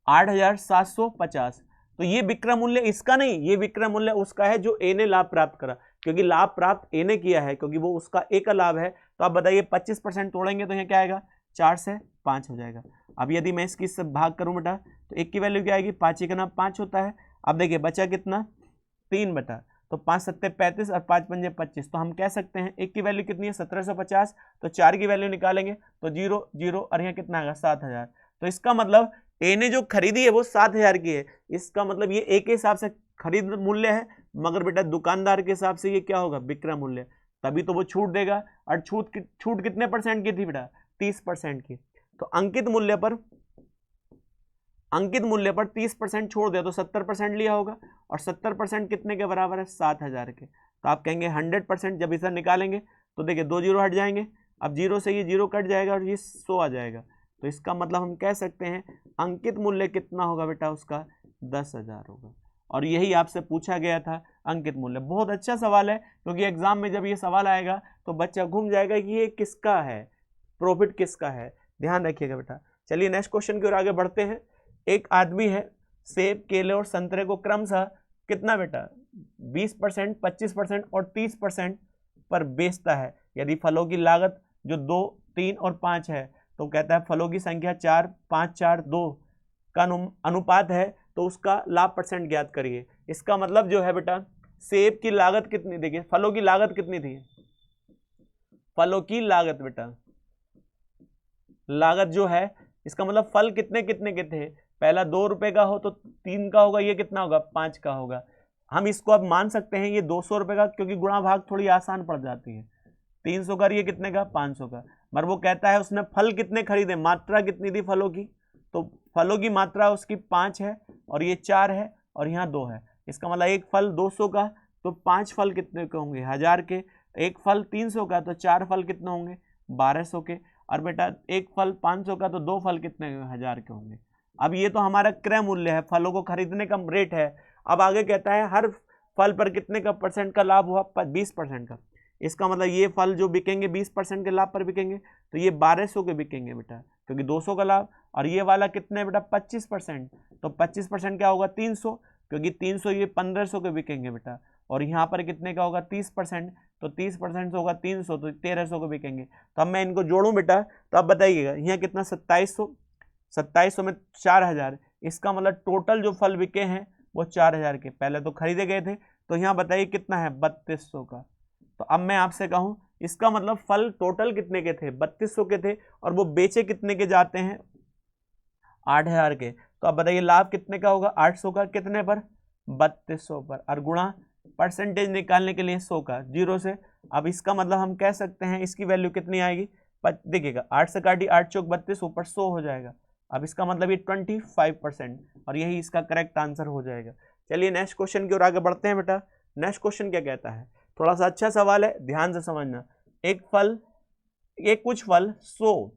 8,750। तो ये विक्रय मूल्य इसका नहीं, ये विक्रय मूल्य उसका है जो ए ने लाभ प्राप्त करा, क्योंकि लाभ प्राप्त ए ने किया है, क्योंकि वो उसका ए का लाभ है। तो आप बताइए 25% तोड़ेंगे तो यहाँ क्या आएगा? 4 से 5 हो जाएगा। अब यदि मैं इसकी से भाग करूं बेटा तो एक की वैल्यू क्या आएगी? 5 1 5 होता है। अब देखिए बचा कितना? 3 बेटा, तो 5 7 35 और 5 5 25। तो हम कह सकते हैं एक की वैल्यू कितनी है? 1750। तो 4 की वैल्यू निकालेंगे तो 0 0 और यहाँ कितना आएगा? 7000। तो इसका मतलब ए ने जो खरीदी है वो 7000 की है। इसका मतलब ये ए के हिसाब से खरीद मूल्य है, मगर बेटा दुकानदार के हिसाब से ये क्या होगा? विक्रय मूल्य। तभी तो वो छूट देगा। और छूट कितने परसेंट की थी बेटा? 30% की। तो अंकित मूल्य पर 30% छोड़ दिया तो 70% लिया होगा, और 70% कितने के बराबर है? 7000 के। तो आप कहेंगे 100%। जब इसे निकालेंगे तो देखिए 2 जीरो हट जाएंगे, अब 0 से ये 0 कट जाएगा और ये 100 आ जाएगा। तो इसका मतलब हम कह सकते हैं अंकित मूल्य कितना होगा बेटा? उसका 10,000 होगा। और यही आपसे पूछा गया था अंकित मूल्य। बहुत अच्छा सवाल है, क्योंकि एग्जाम में जब ये सवाल आएगा तो बच्चा घूम जाएगा कि ये किसका है, प्रॉफिट किसका है। ध्यान रखिएगा बेटा। चलिए नेक्स्ट क्वेश्चन की ओर आगे बढ़ते हैं। एक आदमी है, सेब, केले और संतरे को क्रमशः कितना बेटा? 20%, 25% और 30% पर बेचता है। यदि फलों की लागत जो 2, 3 और 5 है, तो कहता है फलों की संख्या 4, 5, 4, 2 का अनुपात है, तो उसका लाभ परसेंट ज्ञात करिए। इसका मतलब जो है बेटा, सेब की लागत कितनी? देखिए फलों की लागत कितनी थी? फलों की लागत बेटा, लागत जो है, इसका मतलब फल कितने कितने के थे? पहला 2 रुपए का हो तो 3 का होगा, ये कितना होगा? 5 का होगा। हम इसको अब मान सकते हैं ये 200 रुपए का, क्योंकि गुणा भाग थोड़ी आसान पड़ जाती है। 300 का, ये कितने का? 500 का। मगर वो कहता है उसने फल कितने खरीदे, मात्रा कितनी थी फलों की? तो फलों की मात्रा उसकी 5 है, और ये 4 है, और यहाँ 2 है। इसका मतलब एक फल 200 का, तो 5 फल कितने के होंगे? 1000 के। एक फल 300 का, तो 4 फल कितने होंगे? 1200 के। और बेटा एक फल 500 का, तो 2 फल कितने? 1000 के होंगे। अब ये तो हमारा क्रय मूल्य है, फलों को खरीदने का रेट है। अब आगे कहता है हर फल पर कितने का परसेंट का लाभ हुआ? 20% का। इसका मतलब ये फल जो बिकेंगे 20% के लाभ पर बिकेंगे, तो ये 1200 के बिकेंगे बेटा, क्योंकि 200 का लाभ। और ये वाला कितने बेटा? 25%। तो 25% क्या होगा? 300, क्योंकि 300 ये 1500 के बिकेंगे बेटा। और यहाँ पर कितने का होगा? 30%। तो 30% से होगा 300, तो 1300 के बिकेंगे। तो अब मैं इनको जोड़ूं बेटा, तो अब बताइएगा यहाँ कितना? 2700, 2700 में 4000। इसका मतलब टोटल जो फल बिके हैं वो 4000 के। पहले तो खरीदे गए थे, तो यहाँ बताइए कितना है? 3200 का। तो अब मैं आपसे कहूं, इसका मतलब फल टोटल कितने के थे? 3200 के थे, और वो बेचे कितने के जाते हैं? 8000 के। तो अब बताइए लाभ कितने का होगा? 800 का। कितने पर? 3200 पर। और गुणा परसेंटेज निकालने के लिए 100 का, 0 से। अब इसका मतलब हम कह सकते हैं इसकी वैल्यू कितनी आएगी? देखिएगा 8 से काटी 8 चौक 32, ऊपर 100 हो जाएगा। अब इसका मतलब ये 25%, और यही इसका करेक्ट आंसर हो जाएगा। चलिए नेक्स्ट क्वेश्चन की ओर आगे बढ़ते हैं बेटा। नेक्स्ट क्वेश्चन क्या कहता है? थोड़ा सा अच्छा सवाल है, ध्यान से समझना। कुछ फल 100,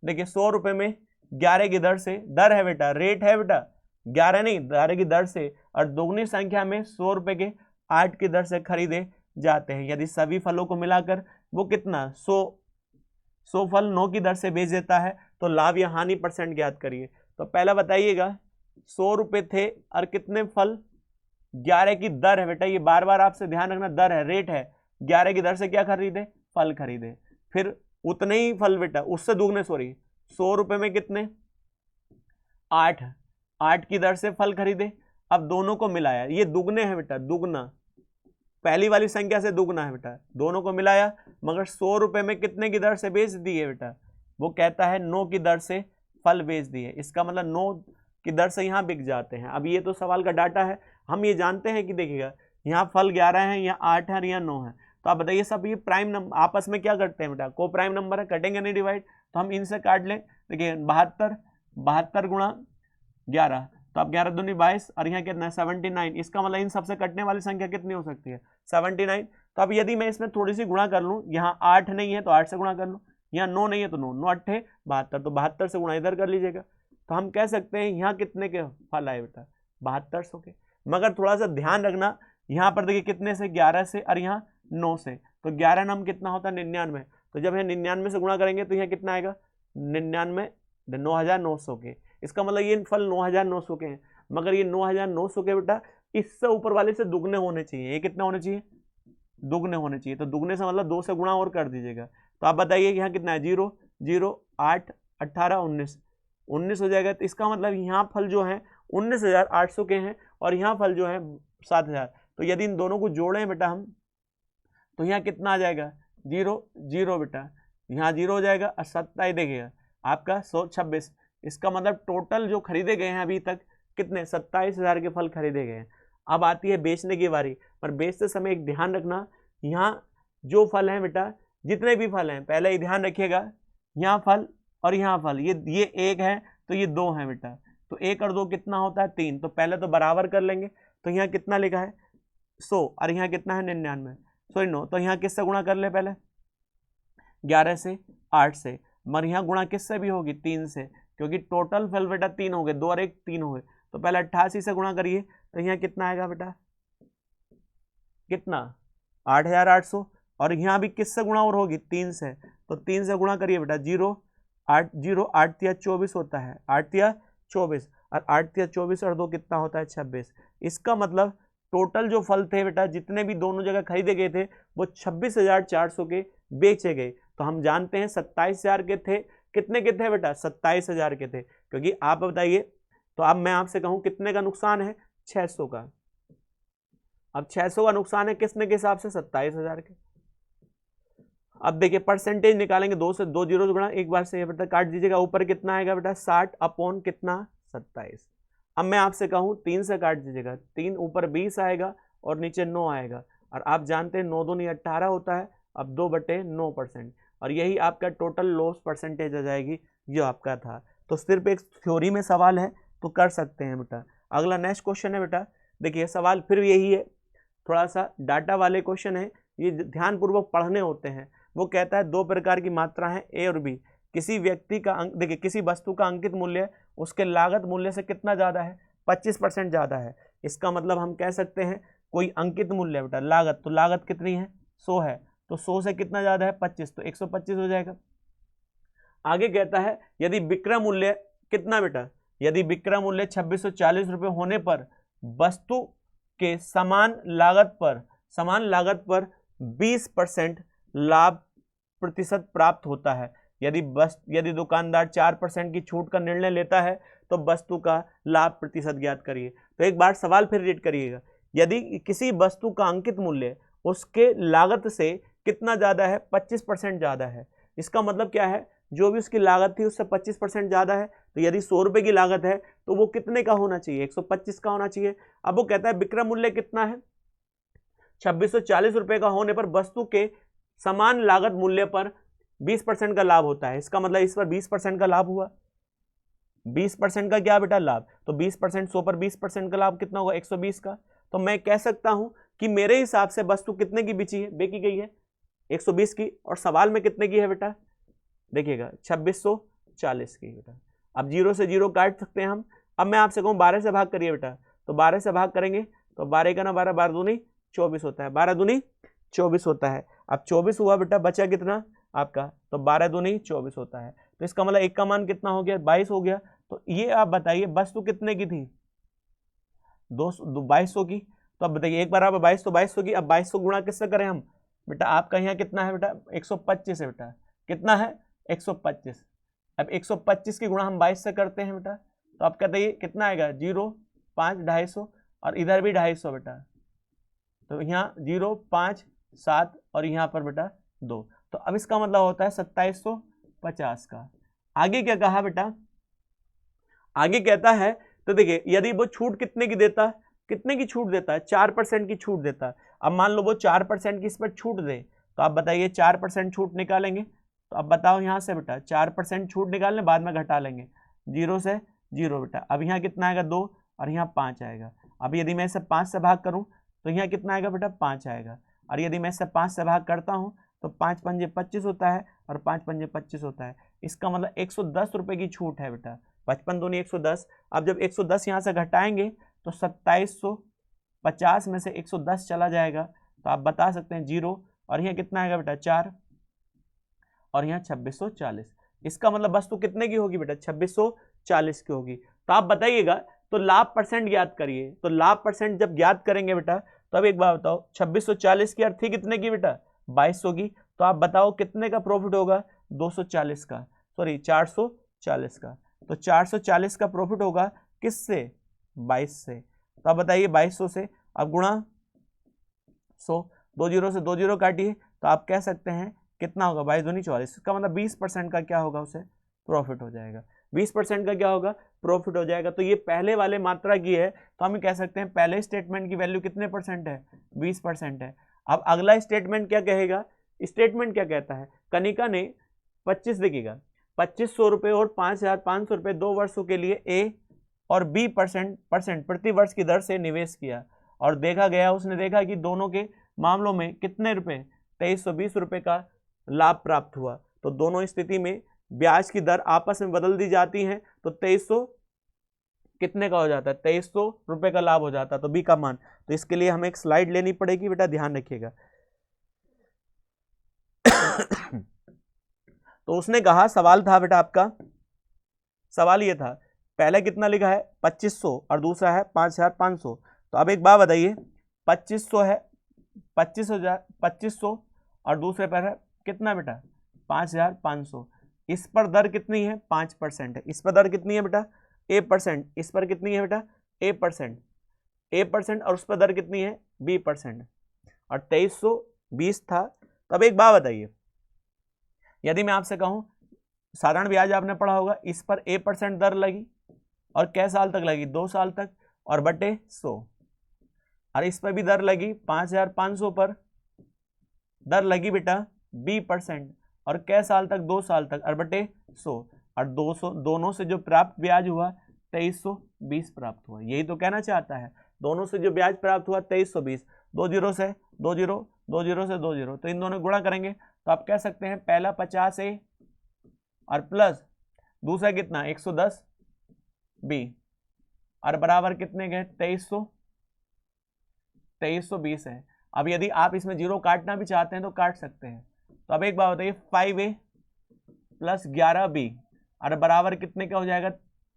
देखिए 100 रुपए में 11 की दर से, दर है बेटा, रेट है बेटा, 11 नहीं 11 की दर से, और दोगुनी संख्या में 100 रुपए के 8 की दर से खरीदे जाते हैं। यदि सभी फलों को मिलाकर वो कितना 100 फल 9 की दर से बेच देता है, तो लाभ या हानि परसेंट ज्ञात करिए। तो पहला बताइएगा 100 रुपए थे और कितने फल? 11 की दर है बेटा, ये बार बार आपसे ध्यान रखना, दर है, रेट है। 11 की दर से क्या खरीदे? फल खरीदे। फिर उतने ही फल बेटा, उससे दुगने, सॉरी, 100 रुपए में कितने? 8 की दर से फल खरीदे। अब दोनों को मिलाया, ये दुगने हैं बेटा, दुगना, पहली वाली संख्या से दुगना है बेटा। दोनों को मिलाया, मगर 100 रुपए में कितने की दर से बेच दिए बेटा? वो कहता है 9 की दर से फल बेच दिए। इसका मतलब 9 की दर से यहाँ बिक जाते हैं। अब ये तो सवाल का डाटा है, हम ये जानते हैं कि देखिएगा यहाँ फल 11 है, यहाँ 8 है और यहाँ 9 है। तो आप बताइए सब ये प्राइम नंबर आपस में क्या करते हैं बेटा, को प्राइम नंबर है, कटेंगे नहीं डिवाइड, तो हम इनसे काट लें। देखिए 72 गुणा 11, तो अब 11 दूनी 22 और यहाँ कितना है 79। इसका मतलब इन सबसे कटने वाली संख्या कितनी हो सकती है 79। तो अब यदि मैं इसमें थोड़ी सी गुणा कर लूँ, यहाँ 8 नहीं है तो 8 से गुणा कर लूँ, यहाँ 9 नहीं है तो 9, 9 8 72, तो 72 से गुणा इधर कर लीजिएगा। तो हम कह सकते हैं यहाँ कितने के फल आए बेटा 7200 के। मगर थोड़ा सा ध्यान रखना, यहाँ पर देखिए कितने से 11 से और यहाँ 9 से, तो 11 नाम कितना होता है 99। तो जब यहाँ 99 से गुणा करेंगे तो यहाँ कितना आएगा 99 9900 के। इसका मतलब ये फल 9900 के हैं, मगर ये 9900 के बेटा इससे ऊपर वाले से दुगने होने चाहिए। ये कितने होने चाहिए दुगने होने चाहिए। तो दुगने से मतलब 2 से गुणा और कर दीजिएगा। तो आप बताइए यहाँ कितना है 0 0 8 18 19 19 हो जाएगा। तो इसका मतलब यहाँ फल जो है 19,800 के हैं और यहाँ फल जो है 7,000। तो यदि इन दोनों को जोड़ें बेटा हम, तो यहाँ कितना आ जाएगा 0 0 बेटा, यहाँ 0 हो जाएगा और 27 देखिएगा आपका 126। इसका मतलब टोटल जो खरीदे गए हैं अभी तक कितने 27,000 के फल खरीदे गए हैं। अब आती है बेचने की बारी, पर बेचते समय एक ध्यान रखना, यहाँ जो फल हैं बेटा जितने भी फल हैं पहले ही ध्यान रखिएगा, यहाँ फल और यहाँ फल ये 1 है तो ये 2 है बेटा, तो 1 और 2 कितना होता है 3। तो पहले तो बराबर कर लेंगे। तो यहाँ कितना लिखा है 100 और यहाँ कितना है 99 109। तो यहाँ किससे गुणा कर ले पहले 11 से 8 से, मगर यहाँ गुणा किससे भी होगी 3 से, क्योंकि टोटल फल बेटा 3 हो गए, 2 और 1 3 हो गए। तो पहले 88 से गुणा करिए, तो यहाँ कितना आएगा बेटा कितना 8800। और यहाँ भी किससे गुणा और होगी 3 से, तो 3 से गुणा करिए बेटा 0 8 0 8 तिया 24 होता है, 8 तिया 24 और 8 तिया 24 और 2 कितना होता है 26। इसका मतलब टोटल जो फल थे बेटा जितने भी दोनों जगह खरीदे गए थे वो 26,400 के बेचे गए। तो हम जानते हैं 27,000 के थे, कितने के थे बेटा 27,000 के थे। क्योंकि आप बताइए, तो अब मैं आपसे कहूं कितने का नुकसान है 600 का। अब 600 का नुकसान है किसने के हिसाब से 27,000 के। अब देखिए परसेंटेज निकालेंगे, 2 से 2 जीरो गुणा एक बार से बेटा काट दीजिएगा, ऊपर कितना आएगा बेटा 60 अपॉन कितना 27। अब मैं आपसे कहूं 3 से काट दीजिएगा, 3 ऊपर 20 आएगा और नीचे 9 आएगा, और आप जानते हैं 9 दूनी 18 होता है। अब 2/9%, और यही आपका टोटल लॉस परसेंटेज आ जाएगी जो आपका था। तो सिर्फ एक थ्योरी में सवाल है तो कर सकते हैं बेटा। अगला नेक्स्ट क्वेश्चन है बेटा, देखिए सवाल फिर यही है, थोड़ा सा डाटा वाले क्वेश्चन है, ये ध्यानपूर्वक पढ़ने होते हैं। वो कहता है 2 प्रकार की मात्रा है ए और बी, किसी व्यक्ति का देखिए किसी वस्तु का अंकित मूल्य उसके लागत मूल्य से कितना ज़्यादा है 25% ज़्यादा है। इसका मतलब हम कह सकते हैं कोई अंकित मूल्य बेटा लागत, तो लागत कितनी है 100 है, तो 100 से कितना ज़्यादा है 25, तो 125 हो जाएगा। आगे कहता है यदि विक्रय मूल्य कितना बेटा, यदि विक्रय मूल्य 2640 रुपये होने पर वस्तु के समान लागत पर 20% लाभ प्रतिशत प्राप्त होता है। यदि दुकानदार 4% की छूट का निर्णय लेता है तो वस्तु का लाभ प्रतिशत ज्ञात करिए। तो एक बार सवाल फिर रीड करिएगा, यदि किसी वस्तु का अंकित मूल्य उसके लागत से कितना ज़्यादा है 25% ज़्यादा है। इसका मतलब क्या है, जो भी उसकी लागत थी उससे 25% ज़्यादा है। तो यदि 100 रुपये की लागत है तो वो कितने का होना चाहिए 125 का होना चाहिए। अब वो कहता है विक्रय मूल्य कितना है 2640 रुपये का होने पर वस्तु के समान लागत मूल्य पर 20% का लाभ होता है। इसका मतलब इस पर 20% का लाभ हुआ, 20% का क्या बेटा लाभ, तो 20% 100 पर 20% का लाभ कितना होगा 120 का। तो मैं कह सकता हूं कि मेरे हिसाब से वस्तु कितने की बेची गई है 120 की, और सवाल में कितने की है बेटा देखिएगा 2640 की बेटा। अब 0 से 0 काट सकते हैं हम। अब मैं आपसे कहूँ 12 से भाग करिए बेटा, तो 12 से भाग करेंगे तो 12 का ना 12, 12 दूनी 24 होता है, 12 दूनी 24 होता है। अब 24 हुआ बेटा, बचा कितना आपका, तो 12 दूनी 24 होता है। तो इसका मतलब एक का मान कितना हो गया 22 हो गया। तो ये आप बताइए वस्तु कितने की थी 2200 की। तो अब बताइए एक बार आप 22 तो 2200 की। अब 2200 गुणा किससे करें हम बेटा, आपका यहाँ कितना है बेटा 125 है बेटा, कितना है 125। अब 125 की गुणा हम 22 से करते हैं बेटा, तो आप कहते हैं कितना आएगा 0 5 250 और इधर भी 250 बेटा, तो यहाँ 0 5 7 और यहाँ पर बेटा 2। तो अब इसका मतलब होता है 2750 का। आगे क्या कहा बेटा, आगे कहता है तो देखिए यदि वो छूट कितने की देता है, कितने की छूट देता है, 4% की छूट देता है। अब मान लो वो 4% की इस पर छूट दे, तो आप बताइए 4% छूट निकालेंगे, तो अब बताओ यहाँ से बेटा 4% छूट निकालने, बाद में घटा लेंगे, 0 से 0 बेटा। अब यहाँ कितना आएगा 2 और यहाँ 5 आएगा। अब यदि मैं इसे 5 से भाग करूँ तो यहाँ कितना आएगा बेटा 5 आएगा। और यदि मैं इसे 5 से भाग करता हूँ तो 5 पंजे 25 होता है और 5 पंजे 25 होता है। इसका मतलब 110 रुपये की छूट है बेटा, 55 दूनी 110। अब जब 110 यहाँ से घटाएंगे तो 2750 में से 110 चला जाएगा, तो आप बता सकते हैं 0, और यहाँ कितना आएगा बेटा 4, और यहाँ 2640। इसका मतलब वस्तु कितने की होगी बेटा 2640 की होगी। तो आप बताइएगा, तो लाभ परसेंट ज्ञात करिए। तो लाभ परसेंट जब ज्ञात करेंगे बेटा, तो अब एक बात बताओ, 2640 की अर्थी कितने की बेटा 2200 की। तो आप बताओ कितने का प्रॉफिट होगा 240 का, सॉरी 440 का। तो 440 का प्रॉफिट होगा किससे 22 से। तो आप बताइए 2200 से अब गुणा 100, 2 जीरो से 2 जीरो काटिए, तो आप कह सकते हैं कितना होगा 22 दूनी 44। इसका मतलब 20% का क्या होगा उसे प्रॉफिट हो जाएगा, 20% का क्या होगा प्रॉफिट हो जाएगा। तो ये पहले वाले मात्रा की है, तो हम कह सकते हैं पहले स्टेटमेंट की वैल्यू कितने परसेंट है 20% है। अब अगला स्टेटमेंट क्या कहेगा, स्टेटमेंट क्या कहता है, कनिका ने 25 देखिएगा 2500 रुपये और 5500 रुपये 2 वर्षों के लिए ए और बी परसेंट प्रति वर्ष की दर से निवेश किया, और देखा गया उसने देखा कि दोनों के मामलों में कितने रुपए 2320 रुपये का लाभ प्राप्त हुआ। तो दोनों स्थिति में ब्याज की दर आपस में बदल दी जाती है, तो 2300 कितने का हो जाता है 2300 रुपये का लाभ हो जाता है, तो बी का मान। तो इसके लिए हमें एक स्लाइड लेनी पड़ेगी बेटा, ध्यान रखिएगा। तो उसने कहा, सवाल था बेटा आपका, सवाल ये था पहले कितना लिखा है 2500 और दूसरा है 5500। तो अब एक बात बताइए, 2500 है 2500 और दूसरे पर है कितना बेटा 5500। इस पर दर कितनी है 5% है, इस पर दर कितनी है बेटा A%, इस पर कितनी है बेटा A%, और उस पर दर कितनी है B%, और 2320 था। तब एक बात बताइए, यदि मैं आपसे कहूं साधारण ब्याज आपने पढ़ा होगा, इस पर A% दर लगी और कै साल तक लगी 2 साल तक और बटे 100, और इस पर भी दर लगी 5500 पर दर लगी बेटा B% और कै साल तक 2 साल तक और बटे 100, और 200 दोनों से जो प्राप्त ब्याज हुआ 2320 प्राप्त हुआ। यही तो कहना चाहता है, दोनों से जो ब्याज प्राप्त हुआ 2320, 2 जीरो से 2 जीरो, 2 जीरो से 2 जीरो, तो इन दोनों गुणा करेंगे तो आप कह सकते हैं पहला 50 ए और प्लस दूसरा कितना 110 बी, और बराबर कितने गए 2320 है। अब यदि आप इसमें जीरो काटना भी चाहते हैं तो काट सकते हैं। तो अब एक बात बताइए 5A प्लस 11B और बराबर कितने का हो जाएगा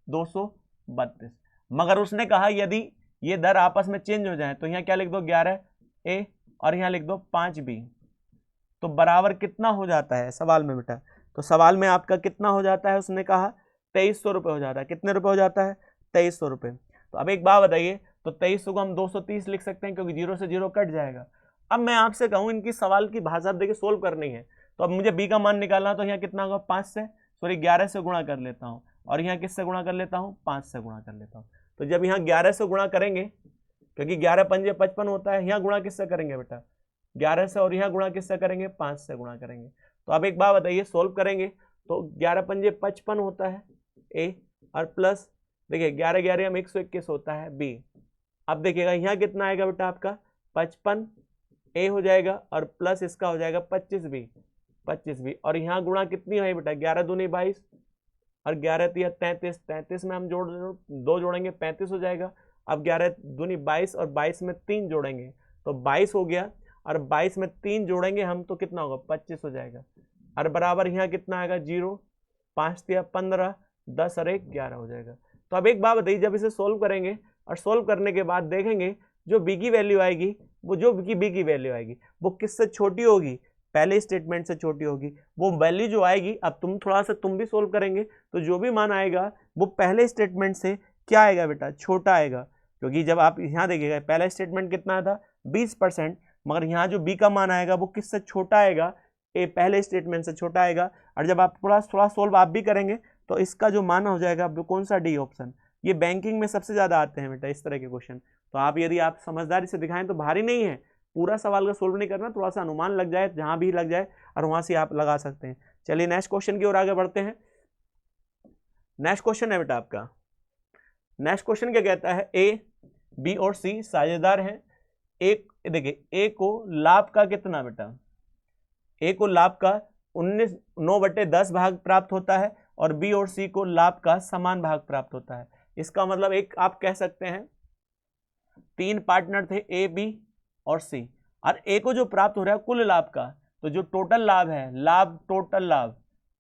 232। मगर उसने कहा यदि ये दर आपस में चेंज हो जाए तो यहाँ क्या लिख दो 11A और यहाँ लिख दो 5B, तो बराबर कितना हो जाता है सवाल में बेटा। तो सवाल में आपका कितना हो जाता है, उसने कहा 2300 रुपये हो जाता है। कितने रुपये हो जाता है 2300 रुपये। तो अब एक बात बताइए, तो 2300 को हम 230 लिख सकते हैं क्योंकि 0 से 0 कट जाएगा। अब मैं आपसे कहूँ इनकी सवाल की भाषा देखिए सोल्व करनी है, तो अब मुझे बी का मान निकालना, तो यहाँ कितना होगा 5 से 11 से गुणा कर लेता हूँ, और यहाँ किससे गुणा कर लेता हूँ 5 से गुणा कर लेता हूँ। तो जब यहाँ 11 से गुणा करेंगे, क्योंकि 11 पंजे 55 होता है, यहाँ गुणा किससे करेंगे बेटा 11 से, और यहाँ गुणा किससे करेंगे 5 से गुणा करेंगे। तो अब एक बात बताइए, सोल्व करेंगे तो 11 पंजे 55 होता है ए, और प्लस देखिए 11 11 हम 121 होता है बी। अब देखिएगा यहाँ कितना आएगा बेटा आपका 55 ए हो जाएगा और प्लस इसका हो जाएगा 25 बी, और यहाँ गुणा कितनी है बेटा 11 दूनी 22 और 11 तिया 33 में हम दो जोड़ेंगे 35 हो जाएगा। अब 11 दूनी 22 और 22 में 3 जोड़ेंगे तो 22 हो गया, और 22 में 3 जोड़ेंगे हम तो कितना होगा 25 हो जाएगा, और बराबर यहाँ कितना आएगा 0, 5 तिया 15, 10 और 1 11 हो जाएगा। तो अब एक बात बताइए, जब इसे सोल्व करेंगे और सोल्व करने के बाद देखेंगे जो बी की वैल्यू आएगी, वो जो बी की वैल्यू आएगी वो किससे छोटी होगी, पहले स्टेटमेंट से छोटी होगी। वो वैल्यू जो आएगी, अब तुम थोड़ा सा तुम भी सोल्व करेंगे तो जो भी मान आएगा वो पहले स्टेटमेंट से क्या आएगा बेटा छोटा आएगा, क्योंकि जब आप यहाँ देखिएगा पहला स्टेटमेंट कितना था 20%, मगर यहाँ जो बी का मान आएगा वो किससे छोटा आएगा, ए पहले स्टेटमेंट से छोटा आएगा। और जब आप थोड़ा सोल्व आप भी करेंगे तो इसका जो मान हो जाएगा वो कौन सा डी ऑप्शन ये बैंकिंग में सबसे ज़्यादा आते हैं बेटा इस तरह के क्वेश्चन। तो आप यदि आप समझदारी से दिखाएं तो भारी नहीं है, पूरा सवाल का सोल्व नहीं करना, थोड़ा सा अनुमान लग जाए, जहाँ भी लग जाए और वहाँ से आप लगा सकते हैं। चलिए नेक्स्ट क्वेश्चन की ओर आगे बढ़ते हैं। नेक्स्ट क्वेश्चन है बेटा आपका, नेक्स्ट क्वेश्चन क्या कहता है, ए बी और सी साझेदार हैं। एक देखिए ए को लाभ का कितना बेटा, ए को लाभ का 9/10 भाग प्राप्त होता है और बी और सी को लाभ का समान भाग प्राप्त होता है। इसका मतलब एक आप कह सकते हैं 3 पार्टनर थे ए बी और सी, और ए को जो प्राप्त हो रहा है कुल लाभ का, तो जो टोटल लाभ है, लाभ टोटल लाभ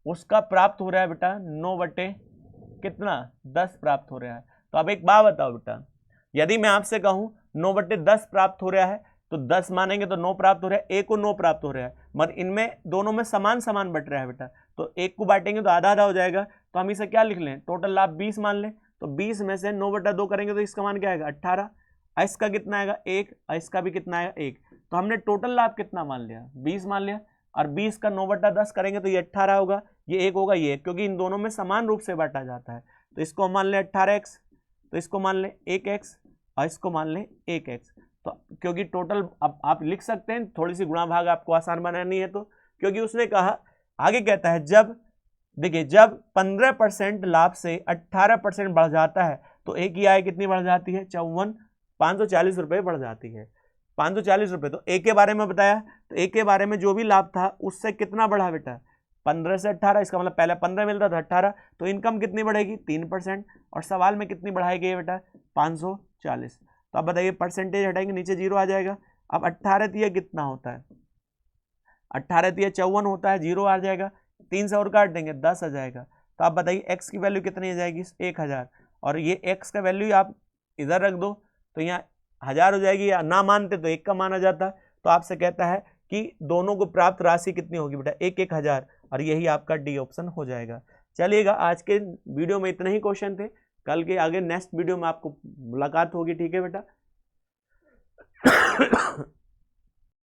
उसका प्राप्त हो रहा है बेटा 9/10 प्राप्त हो रहा है। तो अब एक बात बताओ बेटा, यदि मैं आपसे कहूं 9/10 प्राप्त हो रहा है तो 10 मानेंगे तो 9 प्राप्त हो रहा है, ए को 9 प्राप्त हो रहा है, मगर इनमें दोनों में समान समान बट रहा है बेटा, तो एक को बांटेंगे तो आधा आधा हो जाएगा। तो हम इसे क्या लिख लें, टोटल लाभ 20 मान लें, तो 20 में से 9/2 करेंगे तो इसका मान क्या आएगा 18, इसका कितना आएगा 1, इसका भी कितना आएगा 1। तो हमने टोटल लाभ कितना मान लिया 20 मान लिया, और 20 का 9/10 करेंगे तो ये 18 होगा, ये 1 होगा, ये 1, क्योंकि इन दोनों में समान रूप से बांटा जाता है। तो इसको मान लें 18x, तो इसको मान लें 1x और इसको मान लें 1x। तो क्योंकि टोटल अब आप लिख सकते हैं, थोड़ी सी गुणा भाग आपको आसान बनानी है, तो क्योंकि उसने कहा आगे कहता है जब देखिए जब 15% लाभ से 18% बढ़ जाता है तो ए की आय कितनी बढ़ जाती है 540 रुपये बढ़ जाती है, 540 रुपये। तो ए के बारे में बताया, तो ए के बारे में जो भी लाभ था उससे कितना बढ़ा बेटा 15 से 18, इसका मतलब पहले 15 मिलता था 18, तो इनकम कितनी बढ़ेगी 3%, और सवाल में कितनी बढ़ाई गई बेटा 540। तो आप बताइए परसेंटेज हटाएंगे नीचे 0 आ जाएगा। अब 18 तिया कितना होता है, 18 तिया 54 होता है, 0 आ जाएगा, 3 से और काट देंगे 10 आ जाएगा। तो आप बताइए x की वैल्यू कितनी आ जाएगी 1000, और ये x का वैल्यू आप इधर रख दो तो यहाँ 1000 हो जाएगी, या ना मानते तो 1 का माना जाता। तो आपसे कहता है कि दोनों को प्राप्त राशि कितनी होगी बेटा 1000, और यही आपका डी ऑप्शन हो जाएगा। चलिएगा आज के वीडियो में इतने ही क्वेश्चन थे, कल के आगे नेक्स्ट वीडियो में आपको मुलाकात होगी, ठीक है बेटा।